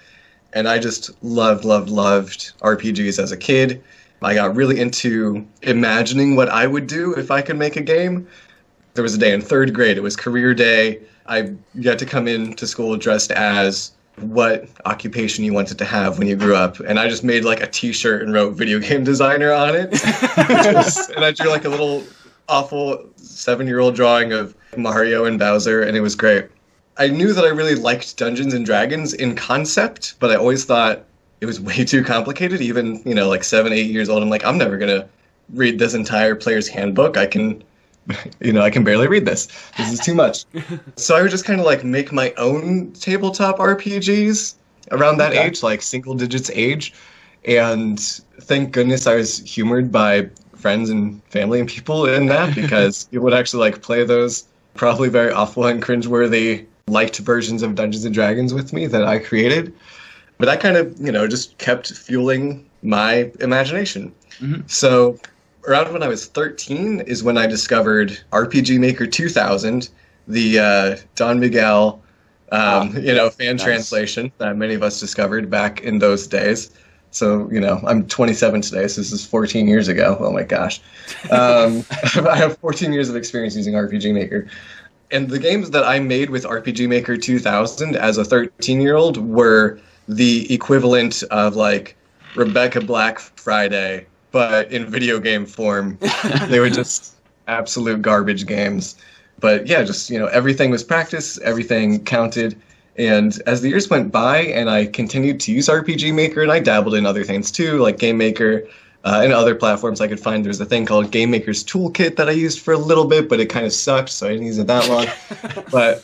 and I just loved RPGs as a kid. I got really into imagining what I would do if I could make a game. There was a day in 3rd grade, it was career day. I got to come into school dressed as what occupation you wanted to have when you grew up, and I just made like a t-shirt and wrote video game designer on it. And I drew like a little awful 7-year-old drawing of Mario and Bowser, and it was great. I knew that I really liked Dungeons and Dragons in concept, but I always thought it was way too complicated. Even, like 7, 8 years old, I'm like, I'm never gonna read this entire player's handbook. I can barely read this. This is too much. So I would just kind of like make my own tabletop RPGs around that age, like single digits age. And thank goodness I was humored by friends and family and people in that, because it would actually like play those probably very awful and cringeworthy liked versions of Dungeons and Dragons with me that I created. But that kind of, just kept fueling my imagination. Mm-hmm. So around when I was 13 is when I discovered RPG Maker 2000, the Don Miguel, fan translation that many of us discovered back in those days. So, I'm 27 today, so this is 14 years ago. Oh my gosh. I have 14 years of experience using RPG Maker. And the games that I made with RPG Maker 2000 as a 13-year-old were the equivalent of like Rebecca Black Friday, but in video game form. They were just absolute garbage games. But yeah, just, everything was practice, everything counted. And as the years went by and I continued to use RPG Maker, and I dabbled in other things too, like Game Maker and other platforms I could find. There's a thing called Game Maker's Toolkit that I used for a little bit, but it kind of sucked, so I didn't use it that long. But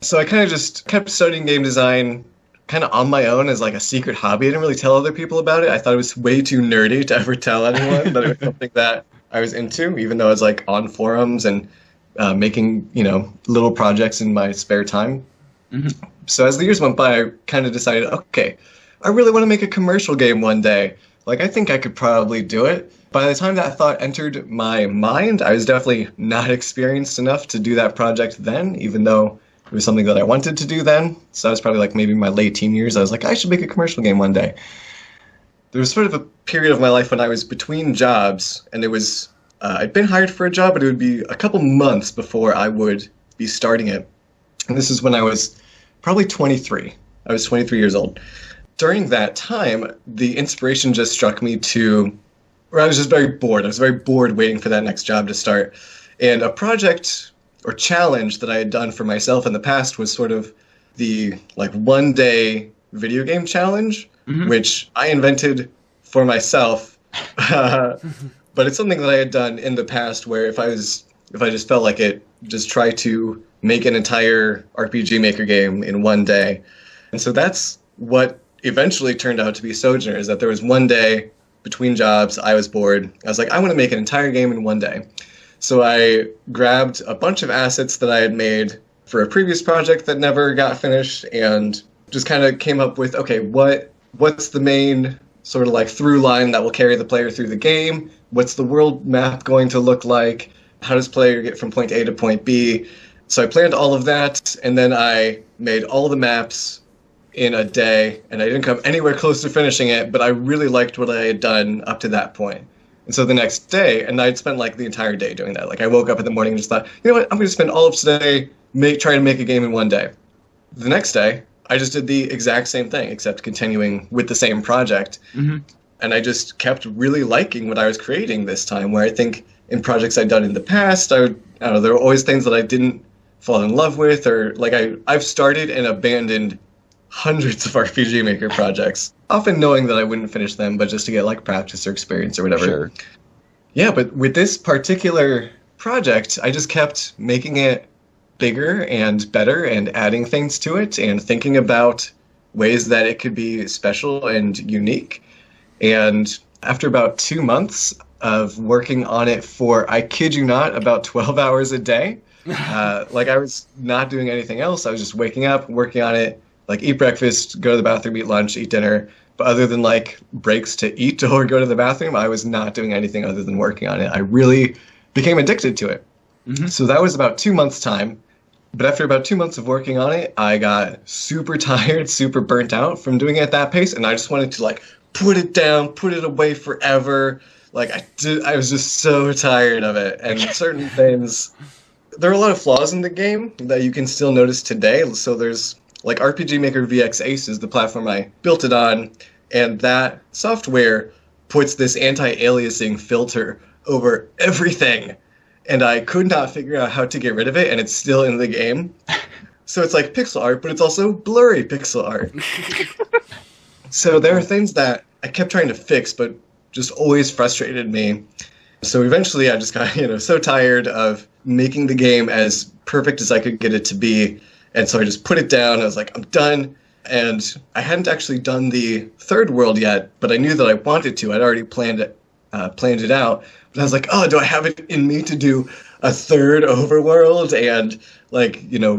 so I kind of just kept studying game design kind of on my own as like a secret hobby. I didn't really tell other people about it. I thought it was way too nerdy to ever tell anyone that it was something that I was into, even though I was like on forums and making, little projects in my spare time. Mm-hmm. So as the years went by, I kind of decided, okay, I really want to make a commercial game one day. Like, I think I could probably do it. By the time that thought entered my mind, I was definitely not experienced enough to do that project then, even though it was something that I wanted to do then. So I was probably like maybe in my late teen years. I was like, I should make a commercial game one day. There was sort of a period of my life when I was between jobs, and it was, I'd been hired for a job, but it would be a couple months before I would be starting it. And this is when I was probably 23. I was 23 years old. During that time, the inspiration just struck me where I was just very bored. I was very bored waiting for that next job to start. And a project or challenge that I had done for myself in the past was sort of the like 1-day video game challenge, mm-hmm. which I invented for myself. But it's something that I had done in the past where if I just felt like it, just try to make an entire RPG Maker game in 1 day. And so that's what eventually turned out to be Sojourner, is that there was 1 day between jobs, I was bored. I was like, I want to make an entire game in 1 day. So I grabbed a bunch of assets that I had made for a previous project that never got finished and just kind of came up with, okay, what's the main sort of like through line that will carry the player through the game? What's the world map going to look like? How does player get from point A to point B? So I planned all of that, and then I made all the maps in a day, and I didn't come anywhere close to finishing it, but I really liked what I had done up to that point. And so the next day, and I'd spent like the entire day doing that. Like I woke up in the morning and just thought, you know what, I'm going to spend all of today trying to make a game in 1 day. The next day, I just did the exact same thing, except continuing with the same project. Mm-hmm. And I just kept really liking what I was creating this time, where I think in projects I'd done in the past, I don't know, there were always things that I didn't fall in love with, or like I've started and abandoned hundreds of RPG Maker projects, often knowing that I wouldn't finish them, but just to get like practice or experience or whatever. Sure. Yeah, but with this particular project, I just kept making it bigger and better and adding things to it and thinking about ways that it could be special and unique. And after about 2 months of working on it for, I kid you not, about 12 hours a day, like I was not doing anything else. I was just waking up, working on it, like eat breakfast, go to the bathroom, eat lunch, eat dinner. But other than like breaks to eat or go to the bathroom, I was not doing anything other than working on it. I really became addicted to it. Mm-hmm. So that was about 2 months' time. But after about 2 months of working on it, I got super tired, super burnt out from doing it at that pace. And I just wanted to like put it down, put it away forever. Like I was just so tired of it. And certain things, there are a lot of flaws in the game that you can still notice today. So there's like RPG Maker VX Ace is the platform I built it on. And that software puts this anti-aliasing filter over everything. And I could not figure out how to get rid of it, and it's still in the game. So it's like pixel art, but it's also blurry pixel art. So there are things that I kept trying to fix, but just always frustrated me. So eventually I just got, so tired of making the game as perfect as I could get it to be. And so I just put it down. I was like, I'm done. And I hadn't actually done the third world yet, but I knew that I wanted to. I'd already planned it out. But I was like, oh, do I have it in me to do a third overworld and,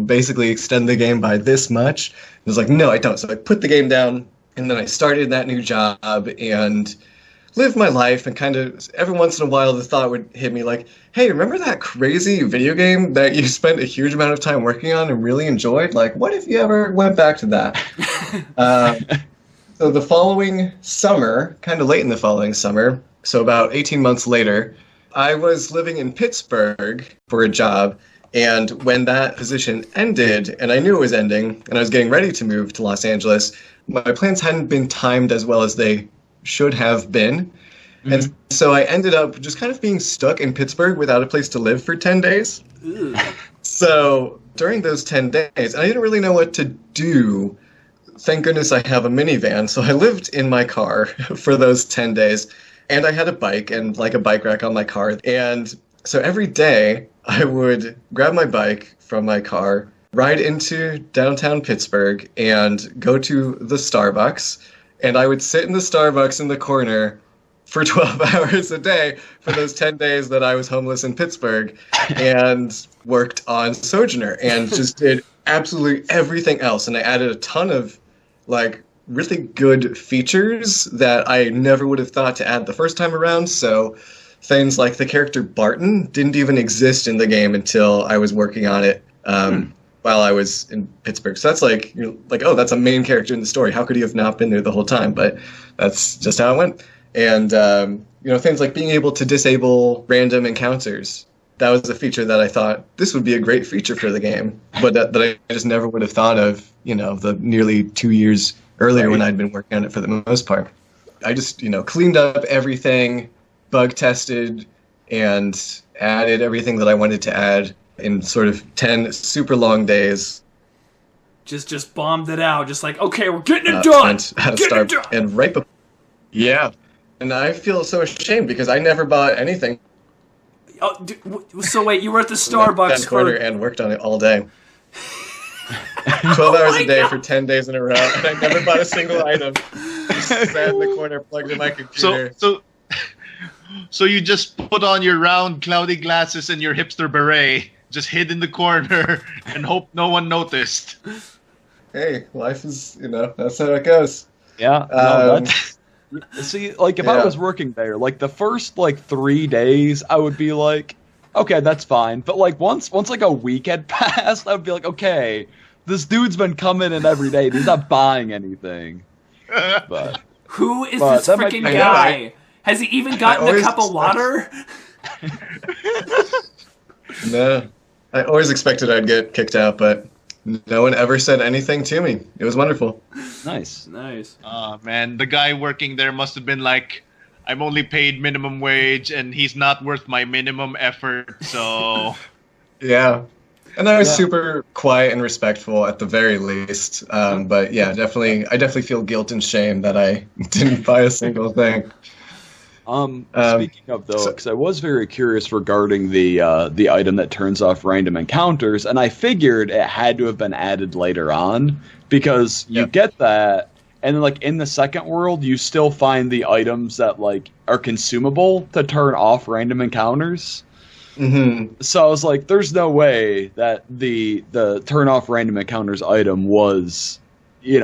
basically extend the game by this much? I was like, no, I don't. So I put the game down, and then I started that new job and lived my life, and kind of every once in a while the thought would hit me like, hey, remember that crazy video game that you spent a huge amount of time working on and really enjoyed? Like, what if you ever went back to that? So the following summer, kind of late in the following summer, so about 18 months later, I was living in Pittsburgh for a job, and when that position ended, and I knew it was ending, and I was getting ready to move to Los Angeles, my plans hadn't been timed as well as they should have been. Mm-hmm. And so I ended up just kind of being stuck in Pittsburgh without a place to live for 10 days. Ew. So during those 10 days, I didn't really know what to do. Thank goodness I have a minivan, so I lived in my car for those 10 days. And I had a bike and like a bike rack on my car. And so every day I would grab my bike from my car, ride into downtown Pittsburgh, and go to the Starbucks. And I would sit in the Starbucks in the corner for 12 hours a day for those 10 days that I was homeless in Pittsburgh, and worked on Sojourner and just did absolutely everything else. And I added a ton of really good features that I never would have thought to add the first time around. So things like the character Barton didn't even exist in the game until I was working on it while I was in Pittsburgh. So that's oh, that's a main character in the story. How could he have not been there the whole time? But that's just how it went. And, things like being able to disable random encounters. That was a feature that I thought this would be a great feature for the game, but that I just never would have thought of, the nearly 2 years earlier when I'd been working on it for the most part. I just, cleaned up everything, bug tested, and added everything that I wanted to add in sort of 10 super long days. Just bombed it out. Just like, okay, we're getting it done. And right before. Yeah. And I feel so ashamed because I never bought anything. Oh, so wait, you were at the Starbucks for... and worked on it all day. 12 hours a day for 10 days in a row, and I never bought a single item. Just sat in the corner, plugged in my computer. So you just put on your round, cloudy glasses and your hipster beret, just hid in the corner, and hope no one noticed. Hey, life is, that's how it goes. Yeah. See, if I was working there, the first 3 days, I would be like, okay, that's fine. But once a week had passed, I would be like, okay, this dude's been coming in every day. He's not buying anything. But who is this freaking guy? Has he even gotten a cup of water? No, I always expected I'd get kicked out, but no one ever said anything to me. It was wonderful. Nice. Man, the guy working there must have been like, I'm only paid minimum wage, and he's not worth my minimum effort, so... Yeah. And I was super quiet and respectful at the very least. But yeah, I definitely feel guilt and shame that I didn't buy a single thing. Speaking of though, because I was very curious regarding the item that turns off random encounters, and I figured it had to have been added later on because you get that, and then like in the second world, you still find the items that like are consumable to turn off random encounters. Mm-hmm. So I was like, "There's no way that the turn off random encounters item was,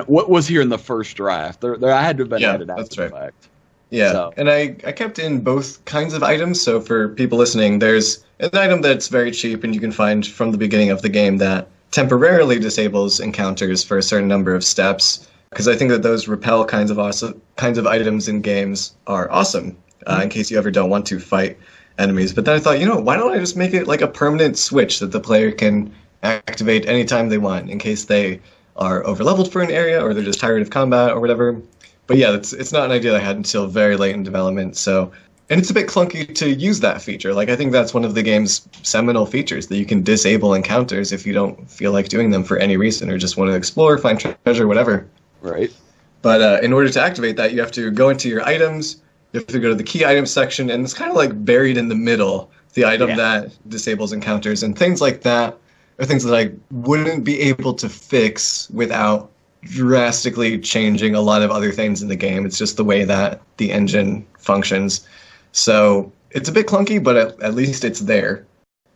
what was here in the first draft. There had to have been added after the fact." Yeah, so. And I kept in both kinds of items. So for people listening, there's an item that's very cheap and you can find from the beginning of the game that temporarily disables encounters for a certain number of steps. Because I think that those repel kinds of items in games are awesome in case you ever don't want to fight enemies. But then I thought, why don't I just make it like a permanent switch that the player can activate anytime they want in case they are overleveled for an area or they're just tired of combat or whatever. But yeah, it's not an idea I had until very late in development. So, and it's a bit clunky to use that feature. Like, I think that's one of the game's seminal features, that you can disable encounters if you don't feel like doing them for any reason or just want to explore, find treasure, whatever. Right. But in order to activate that, you have to go into your items, you have to go to the key items section, and it's kind of like buried in the middle, the item that disables encounters. And things like that are things that I wouldn't be able to fix without drastically changing a lot of other things in the game. It's just the way that the engine functions. So it's a bit clunky, but at least it's there.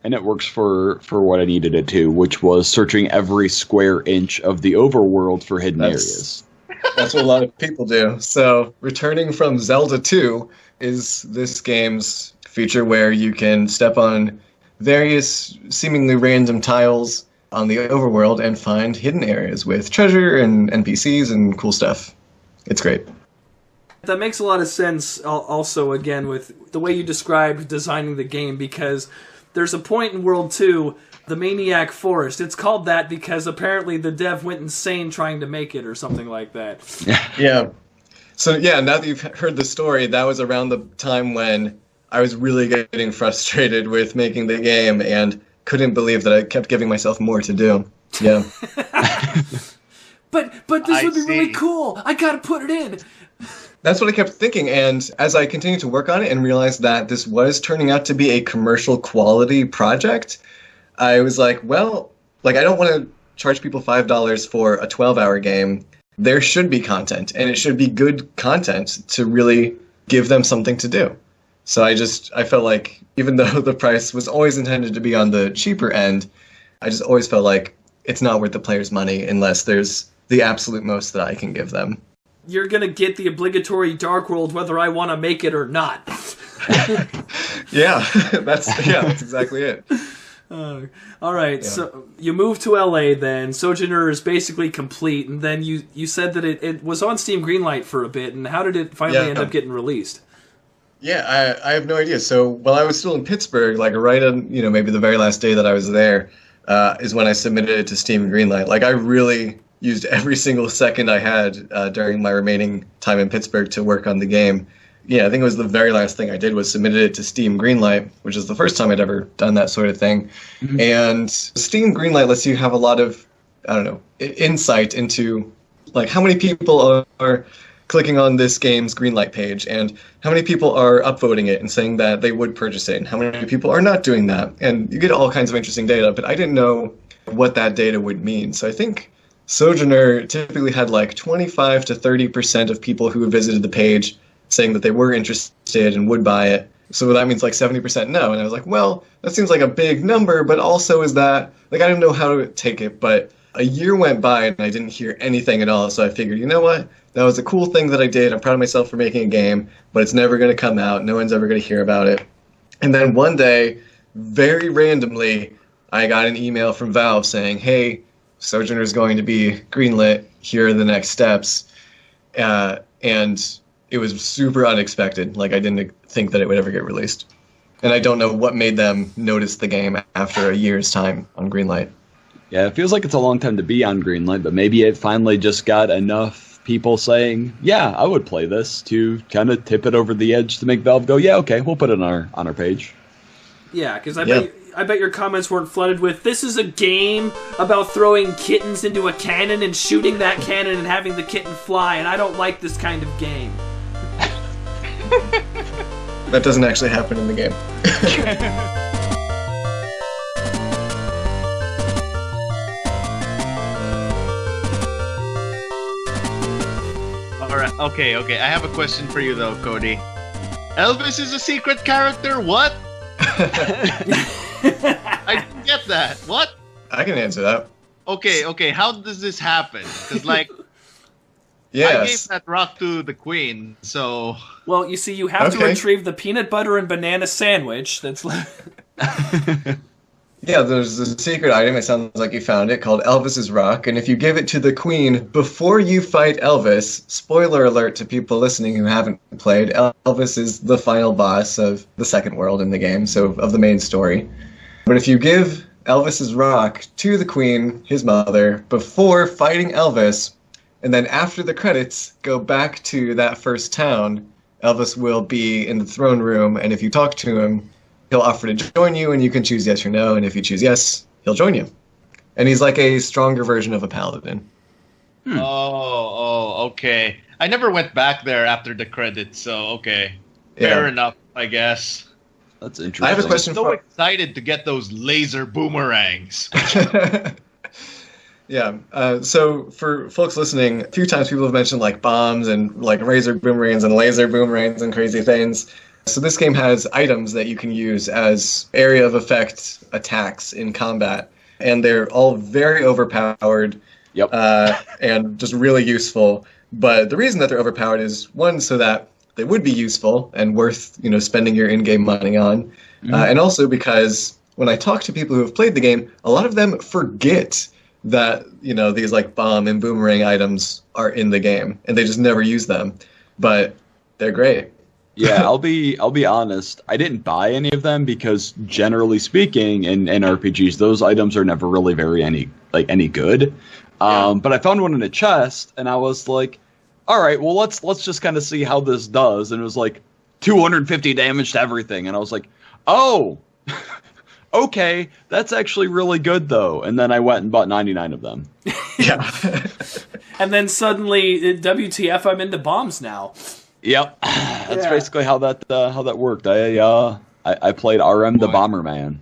And it works for what I needed it to, which was searching every square inch of the overworld for hidden areas. That's what a lot of people do. So returning from Zelda 2 is this game's feature where you can step on various seemingly random tiles on the overworld and find hidden areas with treasure and NPCs and cool stuff. It's great. That makes a lot of sense also, again, with the way you described designing the game, because there's a point in World 2, the Maniac Forest. It's called that because apparently the dev went insane trying to make it or something like that. Yeah. So yeah, now that you've heard the story, that was around the time when I was really getting frustrated with making the game and couldn't believe that I kept giving myself more to do. Yeah. But this would be really cool. I gotta put it in. That's what I kept thinking, and as I continued to work on it and realized that this was turning out to be a commercial quality project, I was like, well, I don't want to charge people $5 for a 12-hour game. There should be content, and it should be good content to really give them something to do. So I felt like, even though the price was always intended to be on the cheaper end, I just always felt like it's not worth the player's money unless there's the absolute most that I can give them. You're going to get the obligatory Dark World whether I want to make it or not. Yeah, that's exactly it. All right, so you moved to LA then. Sojourner is basically complete, and then you said that it was on Steam Greenlight for a bit, and how did it finally end up getting released? Yeah, I have no idea. So while I was still in Pittsburgh, right on, maybe the very last day that I was there, is when I submitted it to Steam Greenlight. I really used every single second I had during my remaining time in Pittsburgh to work on the game. Yeah, I think it was the very last thing I did was submitted it to Steam Greenlight, which is the first time I'd ever done that sort of thing. Mm-hmm. And Steam Greenlight lets you have a lot of, insight into how many people are clicking on this game's Greenlight page, and how many people are upvoting it and saying that they would purchase it, and how many people are not doing that. And you get all kinds of interesting data, but I didn't know what that data would mean. So I think Sojourner typically had 25 to 30% of people who visited the page saying that they were interested and would buy it. So that means 70% no. And I was like, well, that seems like a big number, but also is that, I didn't know how to take it, but a year went by and I didn't hear anything at all. So I figured, you know what? That was a cool thing that I did. I'm proud of myself for making a game, but it's never going to come out. No one's ever going to hear about it. And then one day, very randomly, I got an email from Valve saying, hey, Sojourner is going to be greenlit. Here are the next steps. And it was super unexpected. I didn't think that it would ever get released. And I don't know what made them notice the game after a year's time on Greenlight. Yeah, it feels like it's a long time to be on Greenlight, but maybe it finally just got enough people saying, yeah, I would play this, to kind of tip it over the edge to make Valve go, yeah, okay, we'll put it on our page. Yeah, because I bet I bet your comments weren't flooded with, this is a game about throwing kittens into a cannon and shooting that cannon and having the kitten fly, and I don't like this kind of game. That doesn't actually happen in the game. Alright, okay. I have a question for you though, Cody. Elvis is a secret character? What? I didn't get that. What? I can answer that. Okay. How does this happen? Because, like, Yes. I gave that rock to the queen, so... Well, you see, you have to retrieve the peanut butter and banana sandwich that's Yeah, there's a secret item, it sounds like you found it, called Elvis's Rock, and if you give it to the queen before you fight Elvis, spoiler alert to people listening who haven't played, Elvis is the final boss of the second world in the game, so of the main story. But if you give Elvis's Rock to the queen, his mother, before fighting Elvis, and then after the credits go back to that first town, Elvis will be in the throne room, and if you talk to him, he'll offer to join you, and you can choose yes or no, and if you choose yes, he'll join you. And he's like a stronger version of a paladin. Oh, okay. I never went back there after the credits, so okay. Fair enough, I guess. That's interesting. I have a question I'm so excited to get those laser boomerangs. Yeah, so for folks listening, a few times people have mentioned like bombs and like razor boomerangs and laser boomerangs and crazy things. So this game has items that you can use as area of effect attacks in combat, and they're all very overpowered. Yep. And just really useful. But the reason that they're overpowered is, one, so that they would be useful and worth, spending your in-game money on, and also because when I talk to people who have played the game, a lot of them forget that these like bomb and boomerang items are in the game, and they just never use them. But they're great. Yeah, I'll be honest. I didn't buy any of them because, generally speaking, in RPGs, those items are never really any good. But I found one in a chest, and I was like, "All right, well let's just kind of see how this does." And it was like 250 damage to everything, and I was like, "Oh, okay, that's actually really good though." And then I went and bought 99 of them. Yeah. And then suddenly, WTF? I'm into bombs now. Yep, that's basically how that worked. I played RM the Bomberman.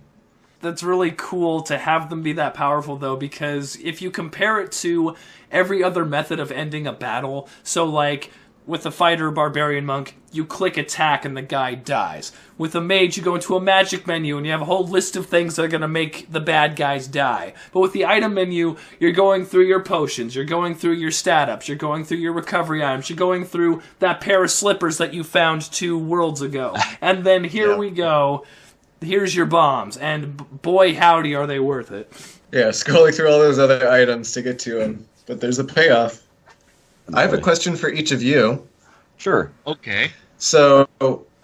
That's really cool to have them be that powerful, though, because if you compare it to every other method of ending a battle, so like with a fighter, barbarian, monk, you click attack and the guy dies. With a mage, you go into a magic menu and you have a whole list of things that are going to make the bad guys die. But with the item menu, you're going through your potions, you're going through your stat ups, you're going through your recovery items, you're going through that pair of slippers that you found 2 worlds ago. And then here we go, here's your bombs, and boy howdy are they worth it. Yeah, scrolling through all those other items to get to them. But there's a payoff. I have a question for each of you. Sure. Okay. So,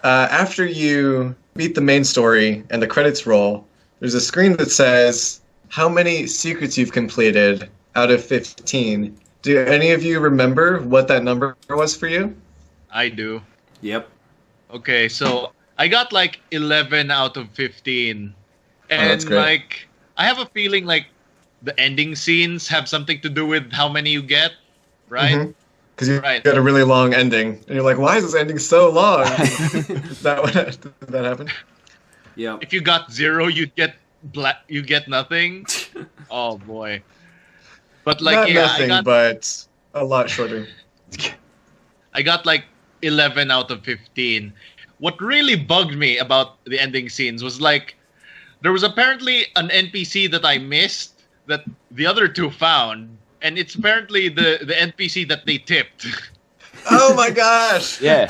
after you beat the main story and the credits roll, there's a screen that says how many secrets you've completed out of 15. Do any of you remember what that number was for you? I do. Yep. Okay, so I got like 11 out of 15. And that's great. like, I have a feeling like the ending scenes have something to do with how many you get, right? Because you got a really long ending, and you're like, "Why is this ending so long?" Did that happen? Yeah. If you got 0, you get nothing. Oh boy! But like, Not nothing, but a lot shorter. I got like 11 out of 15. What really bugged me about the ending scenes was like, there was apparently an NPC that I missed that the other 2 found. And it's apparently the NPC that they tipped. Oh my gosh! Yeah.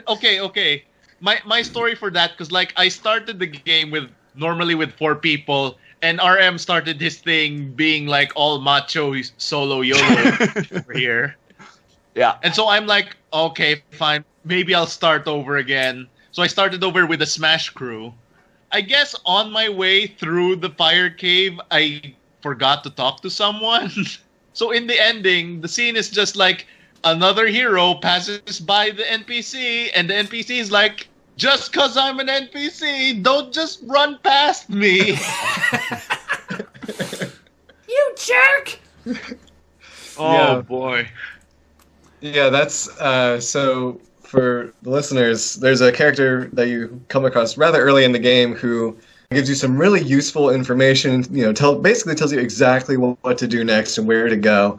Okay. My story for that, because like I started the game normally with 4 people, and RM started his thing being like all macho solo YOLO over here. Yeah. And so I'm like, okay, fine, maybe I'll start over again. So I started over with a Smash crew. I guess on my way through the fire cave, I forgot to talk to someone. So in the ending, the scene is just like another hero passes by the NPC, and the NPC is like, Just because I'm an NPC, don't just run past me. You jerk! Oh, boy. Yeah, that's so for the listeners, there's a character that you come across rather early in the game who gives you some really useful information, basically tells you exactly what to do next and where to go.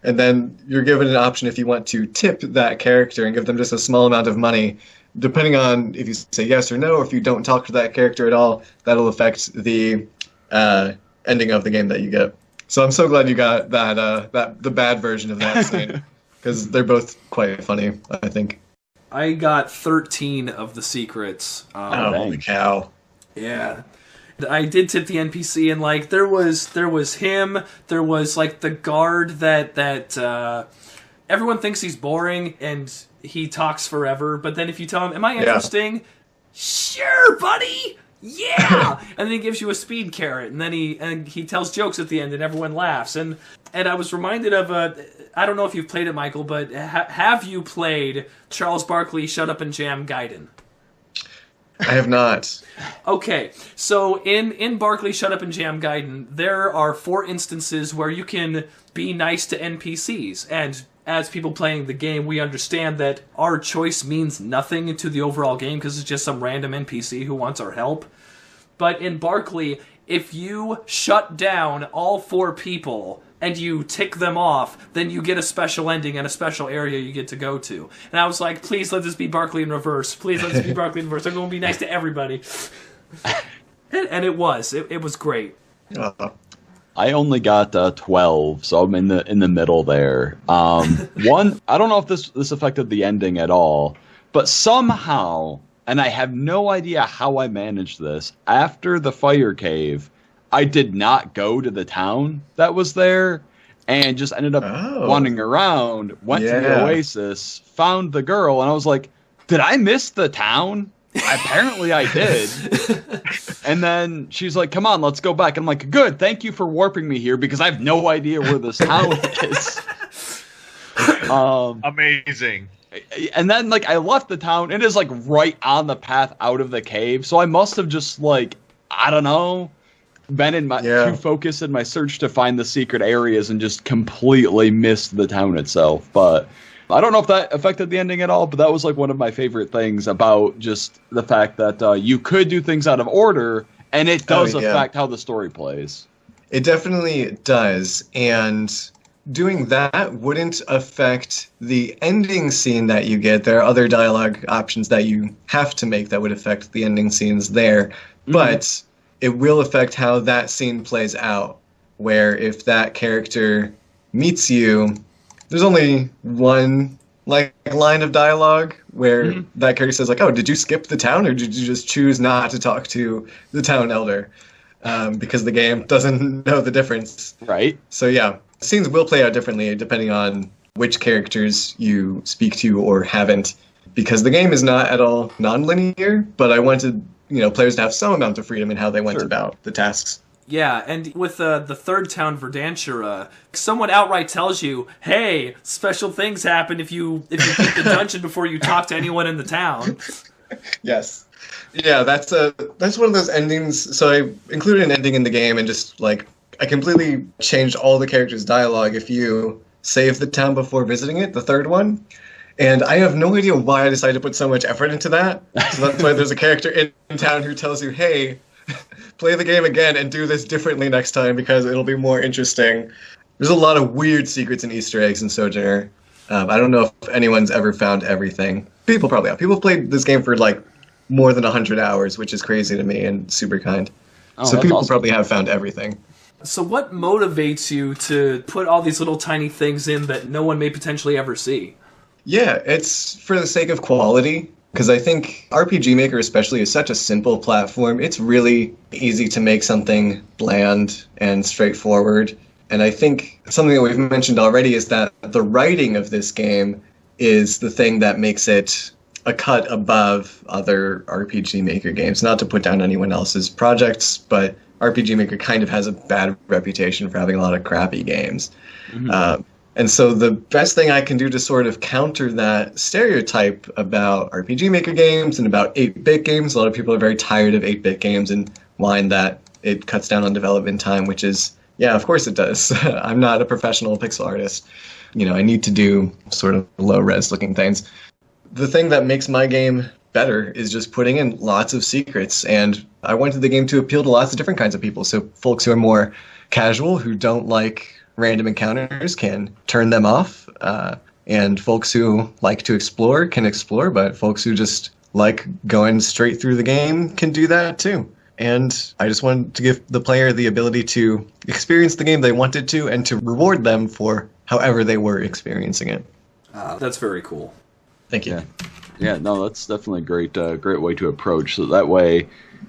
And then you're given an option if you want to tip that character and give them just a small amount of money. Depending on if you say yes or no, or if you don't talk to that character at all, that'll affect the ending of the game that you get. So I'm so glad you got the bad version of that scene, because they're both quite funny, I think. I got 13 of the secrets. Holy cow. Yeah. I did tip the NPC, and like there was him, there was like the guard that everyone thinks he's boring and he talks forever, but then if you tell him, "Am I interesting?" Yeah. Sure, buddy. Yeah. And then he gives you a speed carrot, and then he tells jokes at the end, and everyone laughs. And I was reminded of I don't know if you've played it, Michael, but have you played Charles Barkley Shut Up and Jam Gaiden? I have not. Okay, so in Barkley Shut Up and Jam Gaiden, there are 4 instances where you can be nice to NPCs, and as people playing the game, we understand that our choice means nothing to the overall game because it's just some random NPC who wants our help. But in Barkley, if you shut down all 4 people and you tick them off, then you get a special ending and a special area you get to go to. And I was like, please let this be Barkley in reverse. Please let this be Barkley in reverse. I'm going to be nice to everybody. And it was. It was great. I only got 12, so I'm in the middle there. One, I don't know if this affected the ending at all, but somehow, and I have no idea how I managed this, after the fire cave, I did not go to the town that was there, and just ended up wandering around, went to the oasis, found the girl, and I was like, did I miss the town? Apparently I did. And then she's like, come on, let's go back. I'm like, good, thank you for warping me here, because I have no idea where this town is. Amazing. And then, like, I left the town, and it is, like, right on the path out of the cave, so I must have just, like, I don't know, been in my too focused in my search to find the secret areas and just completely missed the town itself. But I don't know if that affected the ending at all, but that was like one of my favorite things about just the fact that you could do things out of order, and it does affect how the story plays. It definitely does, and doing that wouldn't affect the ending scene that you get. There are other dialogue options that you have to make that would affect the ending scenes there, but it will affect how that scene plays out, where if that character meets you, there's only one line of dialogue where that character says, like, oh, did you skip the town, or did you just choose not to talk to the town elder? Because the game doesn't know the difference. Right. So yeah, scenes will play out differently depending on which characters you speak to or haven't, because the game is not at all non-linear, but I wanted players to have some amount of freedom in how they went about the tasks. Yeah, and with the third town, Verdantia, someone outright tells you, hey, special things happen if you beat the dungeon before you talk to anyone in the town. Yes. Yeah, that's one of those endings. So I included an ending in the game, and just like I completely changed all the characters' dialogue if you save the town before visiting it, the third one. And I have no idea why I decided to put so much effort into that. So that's why there's a character in town who tells you, hey, play the game again and do this differently next time because it'll be more interesting. There's a lot of weird secrets and Easter eggs in Sojourner. I don't know if anyone's ever found everything. People probably have. People played this game for like more than 100 hours, which is crazy to me and super kind. So people probably have found everything. So what motivates you to put all these little tiny things in that no one may potentially ever see? Yeah, it's for the sake of quality, because I think RPG Maker especially is such a simple platform. It's really easy to make something bland and straightforward. And I think something that we've mentioned already is that the writing of this game is the thing that makes it a cut above other RPG Maker games. Not to put down anyone else's projects, but RPG Maker kind of has a bad reputation for having a lot of crappy games. And so the best thing I can do to sort of counter that stereotype about RPG Maker games and about 8-bit games, a lot of people are very tired of 8-bit games and whine that it cuts down on development time, which is, yeah, of course it does. I'm not a professional pixel artist. I need to do sort of low-res looking things. The thing that makes my game better is just putting in lots of secrets, and I wanted the game to appeal to lots of different kinds of people. So folks who are more casual, who don't like random encounters, can turn them off, and folks who like to explore can explore, but folks who just like going straight through the game can do that too. And I just wanted to give the player the ability to experience the game they wanted to, and to reward them for however they were experiencing it. That's very cool. Thank you. Yeah, no, that's definitely a great way to approach. So that way,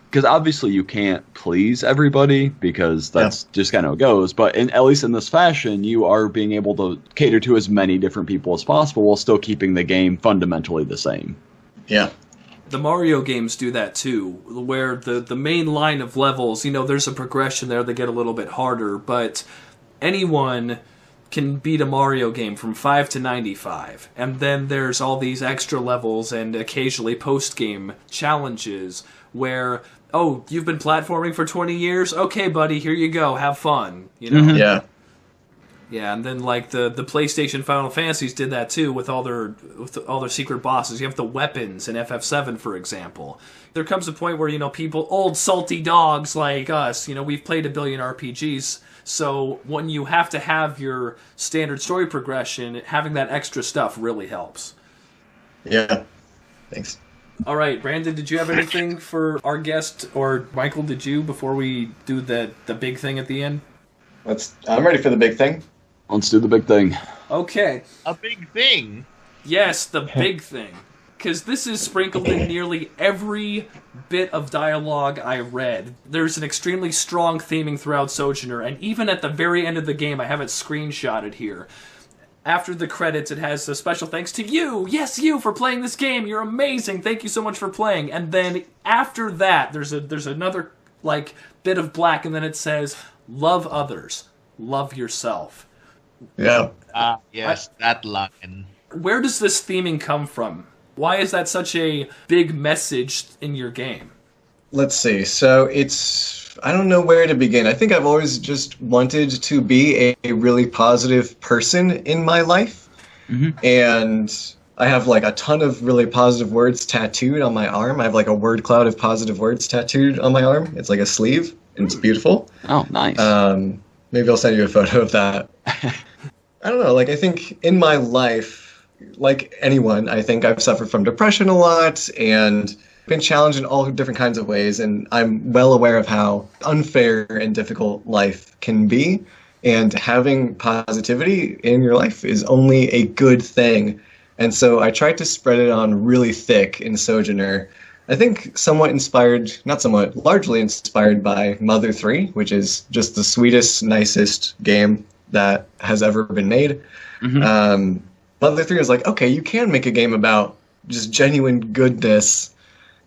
because obviously you can't please everybody, because that's just kind of how it goes. But at least in this fashion, you are being able to cater to as many different people as possible while still keeping the game fundamentally the same. Yeah. The Mario games do that too, where the main line of levels, there's a progression there that get a little bit harder, but anyone can beat a Mario game from 5 to 95. And then there's all these extra levels and occasionally post-game challenges where, oh, you've been platforming for 20 years? Okay, buddy, here you go. Have fun. Mm-hmm. Yeah. Yeah, and then like the PlayStation Final Fantasies did that too with all their secret bosses. You have the weapons in FF7, for example. There comes a point where, people, old salty dogs like us, we've played a billion RPGs. So when you have to have your standard story progression, having that extra stuff really helps. Yeah. Thanks. All right, Brandon, did you have anything for our guest, or Michael, did you, before we do the big thing at the end? I'm ready for the big thing. Let's do the big thing. Okay. A big thing? Yes, the big thing. Because this is sprinkled in nearly every bit of dialogue I read. There's an extremely strong theming throughout Sojourner, and even at the very end of the game, I have it screenshotted here. After the credits, it has a special thanks to you, yes, you, for playing this game. You're amazing. Thank you so much for playing. And then after that, there's another bit of black, and then it says, love others, love yourself. Yeah. Yes, that line. Where does this theming come from? Why is that such a big message in your game? Let's see. So I don't know where to begin. I think I've always just wanted to be a really positive person in my life. Mm-hmm. And I have a ton of really positive words tattooed on my arm. I have a word cloud of positive words tattooed on my arm. It's like a sleeve, and it's beautiful. Oh, nice. Maybe I'll send you a photo of that. I don't know. I think in my life, like anyone, I think I've suffered from depression a lot and been challenged in all different kinds of ways, and I'm well aware of how unfair and difficult life can be, and having positivity in your life is only a good thing. And so I tried to spread it on really thick in Sojourner. I think largely inspired by Mother 3, which is just the sweetest, nicest game that has ever been made. Mm-hmm. Mother 3 was okay, you can make a game about just genuine goodness,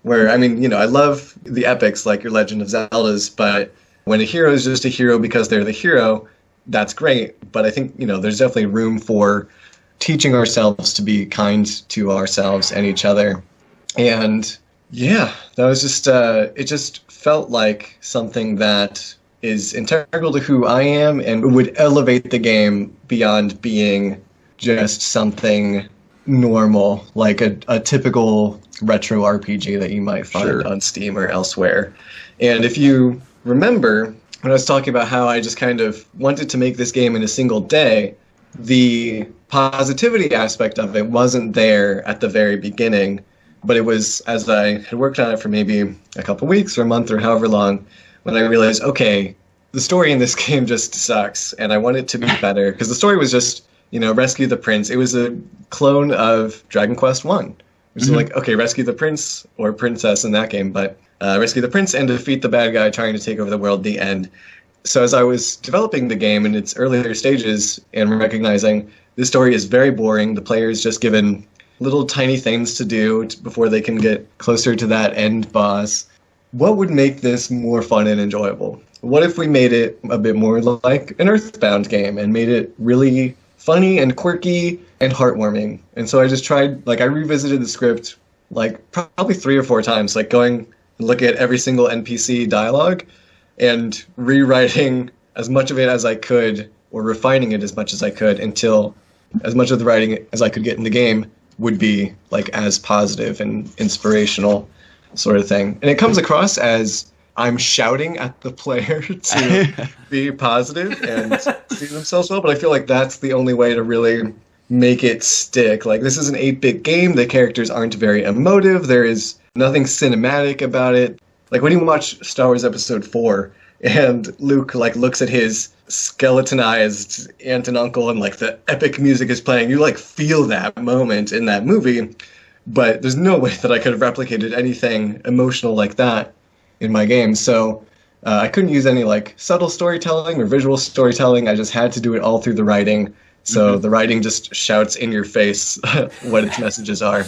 where, I love the epics like your Legend of Zelda's, but when a hero is just a hero because they're the hero, that's great. But I think, there's definitely room for teaching ourselves to be kind to ourselves and each other. And yeah, that was just, it just felt like something that is integral to who I am and would elevate the game beyond being just something normal, like a typical retro RPG that you might find on Steam or elsewhere. And if you remember, when I was talking about how I just kind of wanted to make this game in a single day, the positivity aspect of it wasn't there at the very beginning, but it was as I had worked on it for maybe a couple weeks or a month or however long, when I realized, okay, the story in this game just sucks, and I want it to be better, because the story was just, rescue the prince. It was a clone of Dragon Quest 1. Which is okay, rescue the prince or princess in that game, but rescue the prince and defeat the bad guy trying to take over the world, the end. So as I was developing the game in its earlier stages and recognizing this story is very boring, the player is just given little tiny things to do before they can get closer to that end boss, what would make this more fun and enjoyable? What if we made it a bit more like an Earthbound game and made it really funny and quirky and heartwarming. And so I just tried, like, I revisited the script like probably 3 or 4 times, like going and looking at every single NPC dialogue and rewriting as much of it as I could, or refining it as much as I could, until as much of the writing as I could get in the game would be like as positive and inspirational sort of thing. And it comes across as I'm shouting at the player to be positive and see themselves well, but I feel like that's the only way to really make it stick. Like, this is an 8-bit game. The characters aren't very emotive. There is nothing cinematic about it. Like, when you watch Star Wars Episode 4 and Luke, like, looks at his skeletonized aunt and uncle and, like, the epic music is playing, you, like, feel that moment in that movie. But there's no way that I could have replicated anything emotional like that in my game. So I couldn't use any, like, subtle storytelling or visual storytelling. I just had to do it all through the writing. So the writing just shouts in your face what its messages are.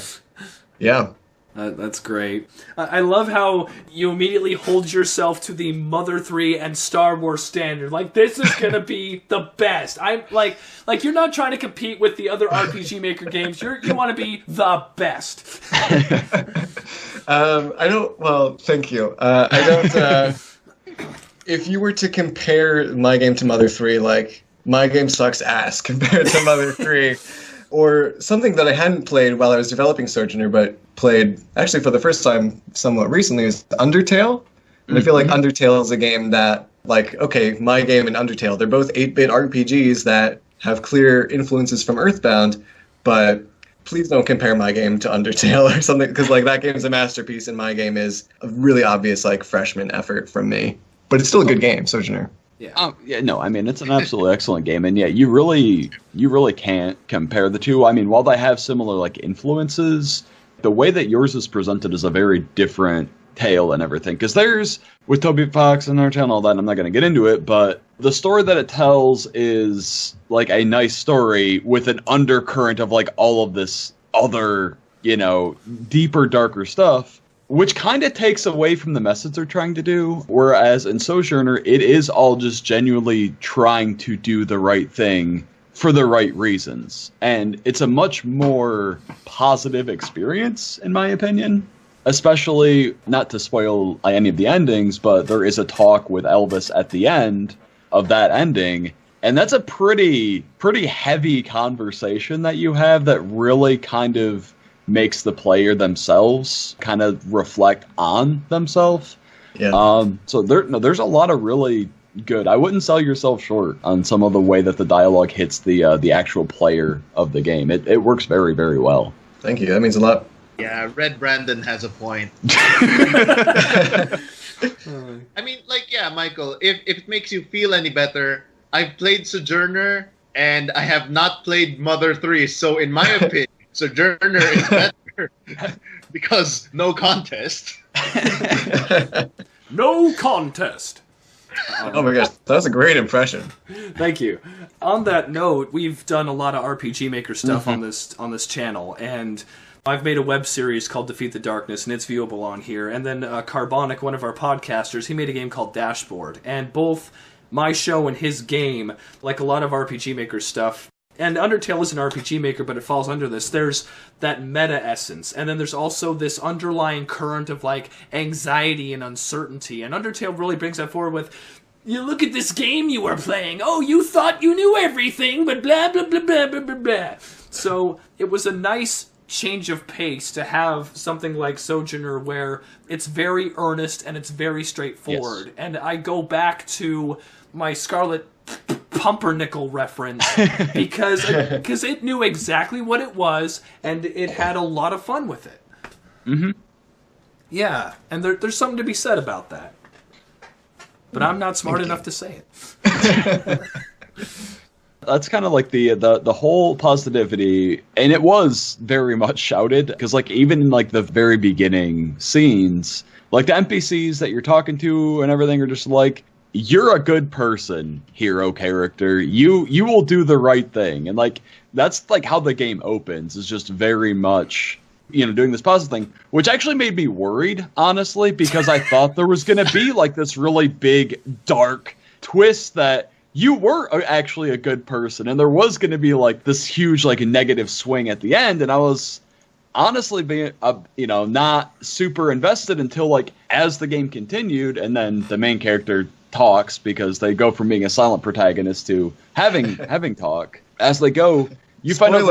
Yeah. That's great. I love how you immediately hold yourself to the Mother 3 and Star Wars standard. Like, this is going to be the best. I'm like you're not trying to compete with the other RPG Maker games. You want to be the best. I don't, well, thank you. I don't, if you were to compare my game to Mother 3, like, my game sucks ass compared to Mother 3. Or something that I hadn't played while I was developing Sojourner, but played actually for the first time somewhat recently, is Undertale. And I feel like Undertale is a game that, like, okay, my game and Undertale, they're both 8-bit RPGs that have clear influences from Earthbound, but please don't compare my game to Undertale or something, because, like, that game's a masterpiece and my game is a really obvious, like, freshman effort from me. But it's still a good game, Sojourner. Yeah. No, I mean, it's an absolutely excellent game, and yeah, you really can't compare the two. I mean, while they have similar, like, influences, the way that yours is presented is a very different tale and everything. Because there's, with Toby Fox and Undertale and all that, I'm not going to get into it, but the story that it tells is, like, a nice story with an undercurrent of, like, all of this other, you know, deeper, darker stuff, which kind of takes away from the message they're trying to do. Whereas in Sojourner, it is all just genuinely trying to do the right thing for the right reasons. And it's a much more positive experience, in my opinion. Especially, not to spoil any of the endings, but there is a talk with Elvis at the end of that ending. And that's a pretty heavy conversation that you have that really kind of makes the player themselves kind of reflect on themselves. Yeah. So there's a lot of really good. I wouldn't sell yourself short on some of the way that the dialogue hits the actual player of the game. It works very, very well. Thank you. That means a lot. Yeah, Red Brandon has a point. I mean, like, yeah, Michael, if it makes you feel any better, I've played Sojourner and I have not played Mother 3, so in my opinion, Sojourner is better because no contest. No contest. Oh my gosh, that was a great impression. Thank you. On that note, we've done a lot of RPG Maker stuff on this channel, and I've made a web series called Defeat the Darkness, and it's viewable on here. And then Carbonic, one of our podcasters, he made a game called Dashboard, and both my show and his game, like a lot of RPG Maker stuff, and Undertale is an RPG Maker, but it falls under this. There's that meta essence, and then there's also this underlying current of, like, anxiety and uncertainty. And Undertale really brings that forward with, you look at this game you were playing. Oh, you thought you knew everything, but blah, blah, blah, blah, blah, blah, blah. So it was a nice change of pace to have something like Sojourner where it's very earnest and it's very straightforward. Yes. And I go back to my Scarlet Pumpernickel reference because it knew exactly what it was and it had a lot of fun with it. Mm-hmm. Yeah, and there's something to be said about that. But I'm not smart enough to say it. That's kind of like the whole positivity, and it was very much shouted, because, like, even in, like, the very beginning scenes, like, the NPCs that you're talking to and everything are just like, you're a good person, hero character. You will do the right thing. And, like, that's, like, how the game opens, is just very much, you know, doing this positive thing, which actually made me worried, honestly, because I thought there was going to be, like, this really big, dark twist that you were actually a good person, and there was going to be like this huge like negative swing at the end, and I was honestly being not super invested until like as the game continued, and then the main character talks because they go from being a silent protagonist to having talk as they go. You find out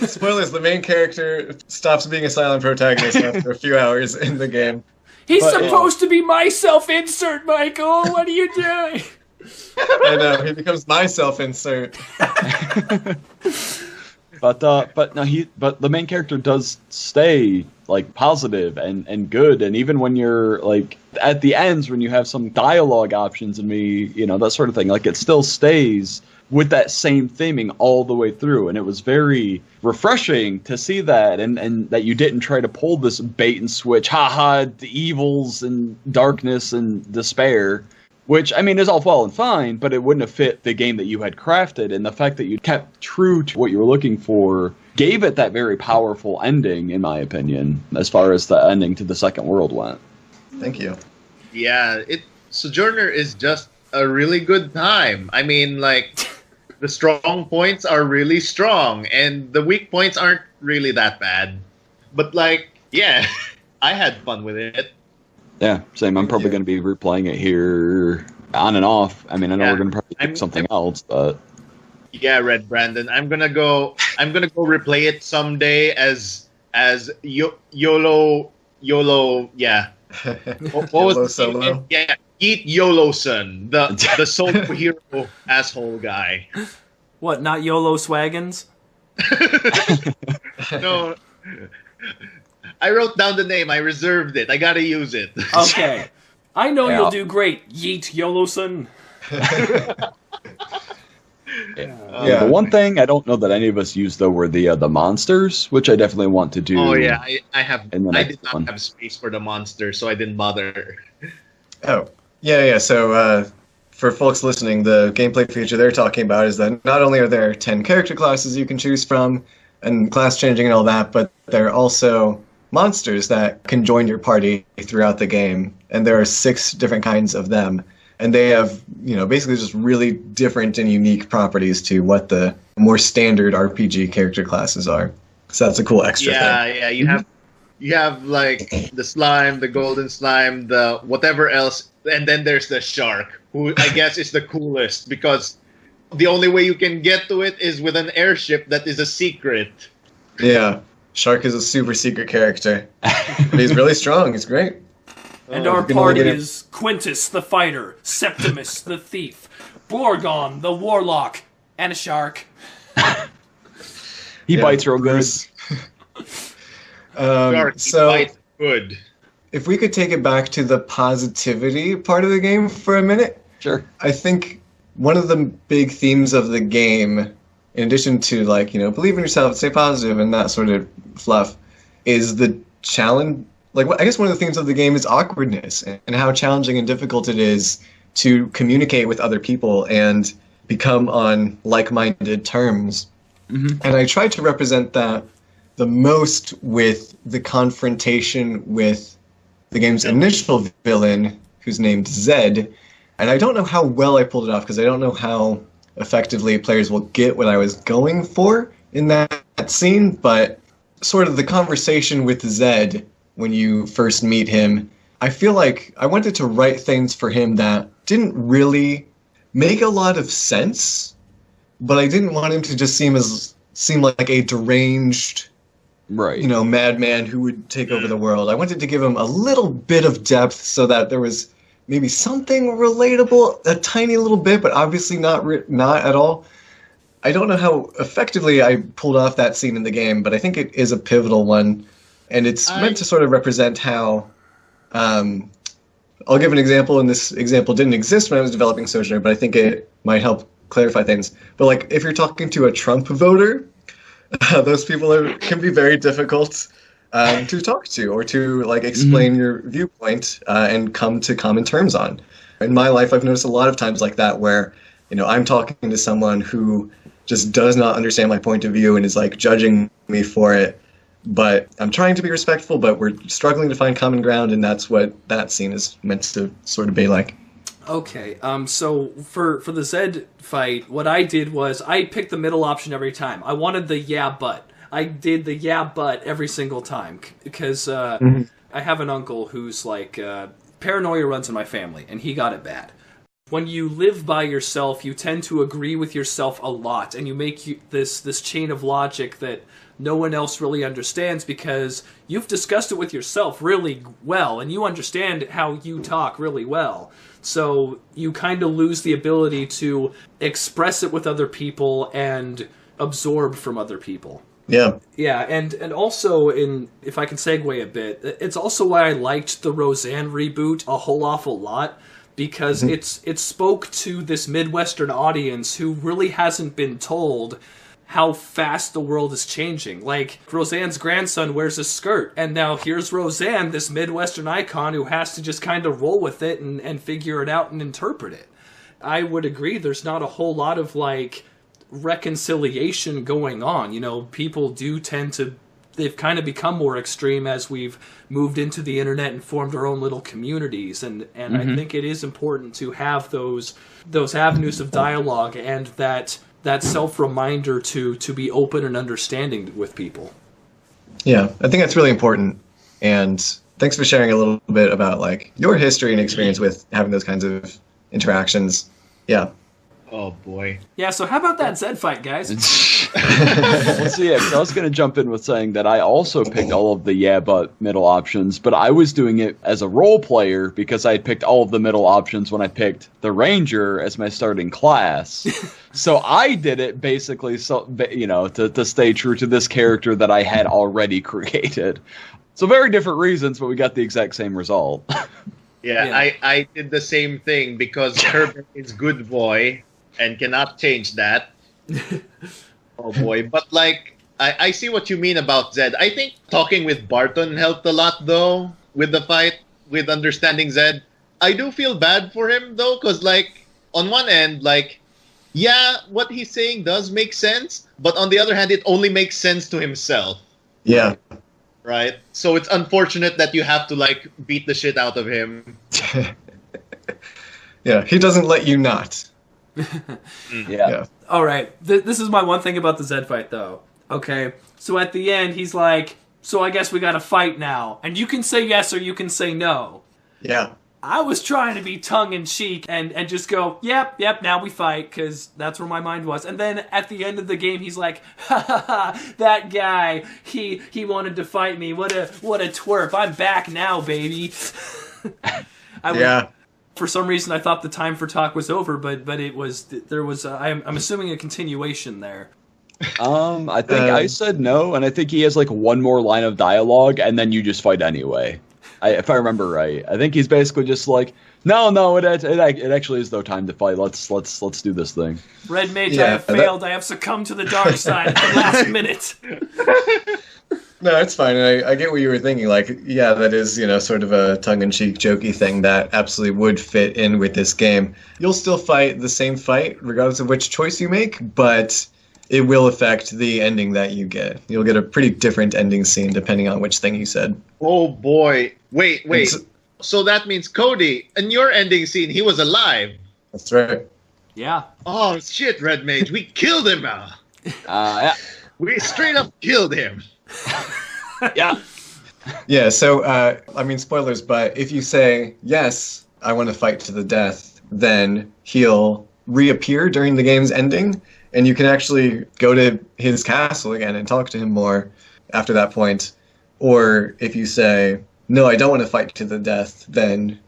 Spoilers, the main character stops being a silent protagonist after a few hours in the game. He's supposed to be my self-insert, Michael! What are you doing? I know, he becomes my self-insert. But the main character does stay like positive and good, and even when you're like at the ends when you have some dialogue options and that sort of thing, like it still stays with that same theming all the way through, and it was very refreshing to see that, and that you didn't try to pull this bait and switch, the evils and darkness and despair, which, I mean, is all well and fine, but it wouldn't have fit the game that you had crafted, and the fact that you kept true to what you were looking for gave it that very powerful ending, in my opinion, as far as the ending to the second world went. Thank you. Yeah, Sojourner is just a really good time. I mean, like, the strong points are really strong, and the weak points aren't really that bad. But, like, yeah, I had fun with it. Yeah, same. I'm probably going to be replaying it here on and off. I mean, I know we're going to probably pick something else, but... Yeah, Red Brandon. I'm gonna go replay it someday as YOLO, yeah. What was YOLO the Solo? name? Yeah, Eat YOLO-son, the solo hero asshole guy. What, not YOLO Swaggins? No. I wrote down the name. I reserved it. I gotta use it. Okay. I know you'll do great, Yeet YOLO-son. The one thing I don't know that any of us used though were the monsters, which I definitely want to do. Oh yeah, I have. I did not one. have space for the monsters, so I didn't bother. Oh, yeah. So for folks listening, the gameplay feature they're talking about is that not only are there 10 character classes you can choose from, and class changing and all that, but there are also monsters that can join your party throughout the game, and there are 6 different kinds of them. And they have, basically just really different and unique properties to what the more standard RPG character classes are. So that's a cool extra thing. Yeah, you have like the slime, the golden slime, the whatever else, and then there's the shark, who I guess is the coolest because the only way you can get to it is with an airship that is a secret. Yeah, Shark is a super secret character. But he's really strong, he's great. And our party is Quintus the fighter, Septimus the thief, Borgon the warlock, and a shark. He bites real good. Shark, so bites good. If we could take it back to the positivity part of the game for a minute. Sure. I think one of the big themes of the game, in addition to believe in yourself, stay positive, and that sort of fluff, is the challenge. I guess one of the themes of the game is awkwardness and how challenging and difficult it is to communicate with other people and become on like-minded terms. Mm-hmm. And I tried to represent that the most with the confrontation with the game's initial villain, who's named Zed. And I don't know how well I pulled it off, because I don't know how effectively players will get what I was going for in that scene, but sort of the conversation with Zed when you first meet him, I feel like I wanted to write things for him that didn't really make a lot of sense, but I didn't want him to just seem like a deranged, madman who would take over the world. I wanted to give him a little bit of depth so that there was maybe something relatable, a tiny little bit, but obviously not at all. I don't know how effectively I pulled off that scene in the game, but I think it is a pivotal one. And it's meant to sort of represent how, I'll give an example, and this example didn't exist when I was developing Sojourner, but I think it might help clarify things. But if you're talking to a Trump voter, those people can be very difficult to talk to or to explain your viewpoint and come to common terms on. In my life, I've noticed a lot of times like that where, I'm talking to someone who just does not understand my point of view and is judging me for it. But I'm trying to be respectful, but we're struggling to find common ground, and that's what that scene is meant to sort of be like. Okay, so for the Zed fight, what I did was I picked the middle option every time. I wanted the yeah but. I did the yeah but every single time because I have an uncle who's like paranoia runs in my family, and he got it bad. When you live by yourself, you tend to agree with yourself a lot, and you make this chain of logic that no one else really understands because you've discussed it with yourself really well, and you understand how you talk really well. So you kind of lose the ability to express it with other people and absorb from other people. Yeah. Yeah, and also, if I can segue a bit, it's also why I liked the Roseanne reboot a whole awful lot, because it spoke to this Midwestern audience who really hasn't been told how fast the world is changing. Like, Roseanne's grandson wears a skirt, and now here's Roseanne, this Midwestern icon who has to just kind of roll with it and figure it out and interpret it. I would agree there's not a whole lot of, like, reconciliation going on. You know, people do tend to, they've kind of become more extreme as we've moved into the internet and formed our own little communities, and I think it is important to have those avenues of dialogue and that self-reminder to be open and understanding with people. Yeah, I think that's really important, and thanks for sharing a little bit about like your history and experience with having those kinds of interactions. Yeah. Oh boy. Yeah, so how about that Zed fight, guys? Well, so yeah, I was going to jump in with saying that I also picked all of the yeah but middle options, but I was doing it as a role player because I had picked all of the middle options when I picked the Ranger as my starting class. So I did it basically to stay true to this character that I had already created. So very different reasons, but we got the exact same result. Yeah. I did the same thing because Herbert is good boy and cannot change that. Oh boy. But like, I see what you mean about Zed. I think talking with Barton helped a lot though with the fight, with understanding Zed. I do feel bad for him though, because like on one end, like, yeah, what he's saying does make sense, but on the other hand, it only makes sense to himself. Yeah. Right? So it's unfortunate that you have to like beat the shit out of him. Yeah, he doesn't let you not. Yeah. All right, this is my one thing about the Zed fight, though. Okay, so at the end, he's like, so I guess we gotta fight now. And you can say yes or you can say no. Yeah. I was trying to be tongue-in-cheek and just go, yep, now we fight, because that's where my mind was. And then at the end of the game, he's like, ha ha ha, that guy, he wanted to fight me. What a twerp. I'm back now, baby. Yeah. For some reason, I thought the time for talk was over, but it was, there was, I'm assuming a continuation there. I think I said no, and I think he has like one more line of dialogue, and then you just fight anyway. If I remember right, I think he's basically just like, no, it actually is though time to fight. Let's do this thing. Red Mage, I have failed. I have succumbed to the dark side at the last minute. No, it's fine. I get what you were thinking. Like, yeah, that is, sort of a tongue-in-cheek, jokey thing that absolutely would fit in with this game. You'll still fight the same fight, regardless of which choice you make, but it will affect the ending that you get. You'll get a pretty different ending scene depending on which thing you said. Oh, boy. Wait. So that means Cody, in your ending scene, he was alive. That's right. Yeah. Oh, shit, Red Mage. We killed him. Yeah. We straight up killed him. Yeah. Yeah, so, spoilers, but if you say, yes, I want to fight to the death, then he'll reappear during the game's ending, and you can actually go to his castle again and talk to him more after that point. Or if you say, no, I don't want to fight to the death, then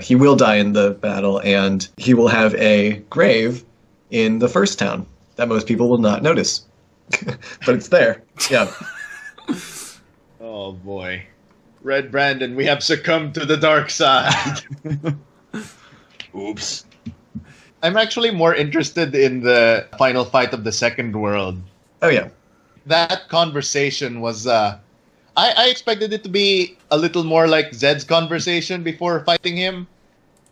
he will die in the battle, and he will have a grave in the first town that most people will not notice. But it's there. Yeah. Oh, boy. Red Brandon, we have succumbed to the dark side. Oops. I'm actually more interested in the final fight of the second world. Oh, yeah. That conversation was... I expected it to be a little more like Zed's conversation before fighting him.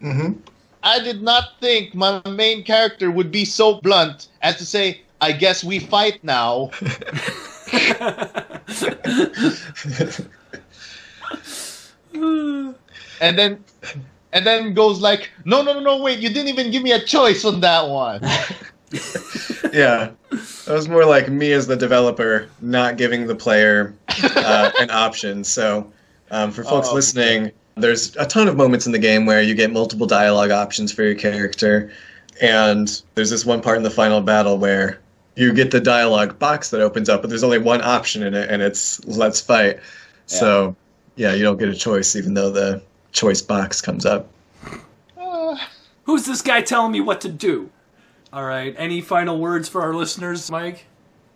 Mm-hmm. I did not think my main character would be so blunt as to say, I guess we fight now. And then and then goes like, no, wait, you didn't even give me a choice on that one. Yeah, that was more like me as the developer not giving the player an option. So for folks listening, there's a ton of moments in the game where you get multiple dialogue options for your character, and there's this one part in the final battle where you get the dialogue box that opens up, but there's only one option in it, and it's let's fight. Yeah. So yeah, you don't get a choice even though the choice box comes up. Who's this guy telling me what to do? All right, any final words for our listeners, Mike?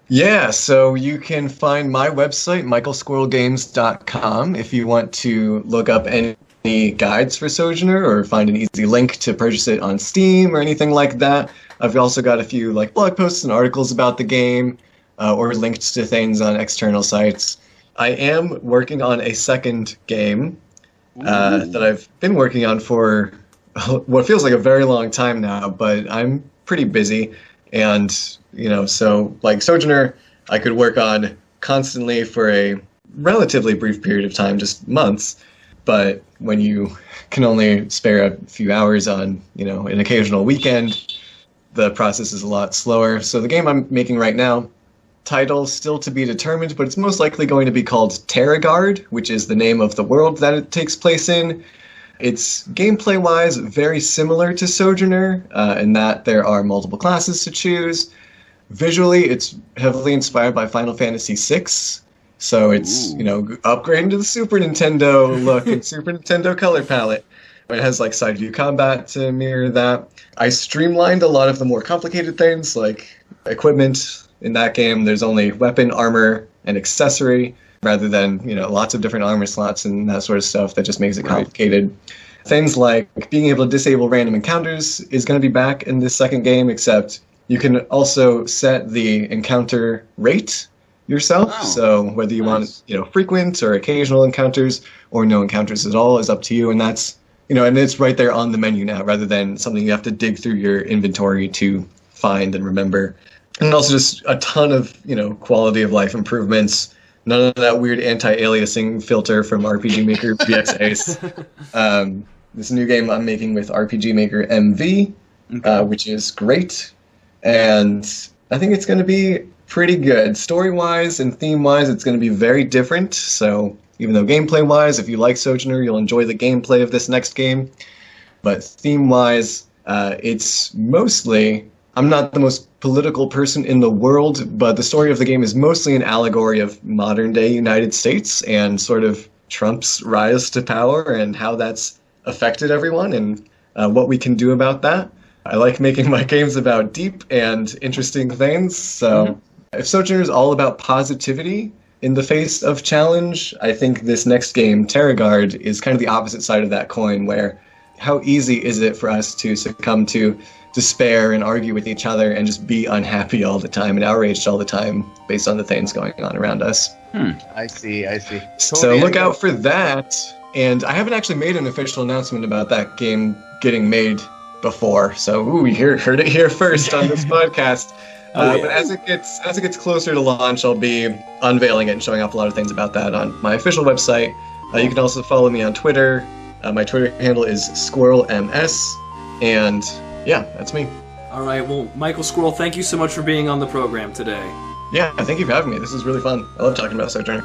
Yeah, so you can find my website, michaelsquirrelgames.com, if you want to look up any guides for Sojourner or find an easy link to purchase it on Steam or anything like that. I've also got a few blog posts and articles about the game or links to things on external sites. I am working on a second game that I've been working on for what feels like a very long time now, but I'm pretty busy. And, so Sojourner, I could work on constantly for a relatively brief period of time, just months. But when you can only spare a few hours on, an occasional weekend, the process is a lot slower. So the game I'm making right now, title still to be determined, but it's most likely going to be called Terragard, which is the name of the world that it takes place in. It's gameplay-wise very similar to Sojourner in that there are multiple classes to choose. Visually, it's heavily inspired by Final Fantasy VI, so it's upgrading to the Super Nintendo look and Super Nintendo color palette. It has side view combat to mirror that. I streamlined a lot of the more complicated things like equipment. In that game, there's only weapon, armor, and accessory, rather than lots of different armor slots and that sort of stuff that just makes it complicated. Right. Things like being able to disable random encounters is going to be back in this second game, except you can also set the encounter rate yourself. Oh, so whether you want frequent or occasional encounters or no encounters at all is up to you, and that's and it's right there on the menu now, rather than something you have to dig through your inventory to find and remember. And also just a ton of quality of life improvements. None of that weird anti-aliasing filter from RPG Maker VX Ace. This new game I'm making with RPG Maker MV, which is great. And I think it's going to be pretty good. Story-wise and theme-wise, it's going to be very different. So even though gameplay-wise, if you like Sojourner, you'll enjoy the gameplay of this next game. But theme-wise, it's mostly... I'm not the most political person in the world, but the story of the game is mostly an allegory of modern-day United States and sort of Trump's rise to power and how that's affected everyone and what we can do about that. I like making my games about deep and interesting things, so if Sojourner is all about positivity in the face of challenge, I think this next game, Terragard, is kind of the opposite side of that coin, where how easy is it for us to succumb to despair and argue with each other and just be unhappy all the time and outraged all the time based on the things going on around us. I see. So look out for that. And I haven't actually made an official announcement about that game getting made before. So you heard it here first on this podcast. But as it gets closer to launch, I'll be unveiling it and showing off a lot of things about that on my official website. You can also follow me on Twitter. My Twitter handle is SquirrelMS. And yeah, that's me. All right, well, Michael Squirrel, thank you so much for being on the program today. Yeah, thank you for having me. This is really fun. I love talking about Sojourner.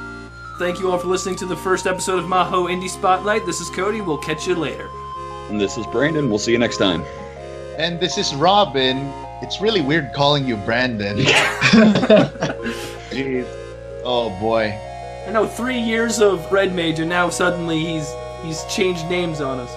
Thank you all for listening to the first episode of MAHO Indie Spotlight. This is Cody. We'll catch you later. And this is Brandon. We'll see you next time. And this is Robin. It's really weird calling you Brandon. Jeez. Oh, boy. I know, 3 years of Red Mage, and now suddenly he's changed names on us.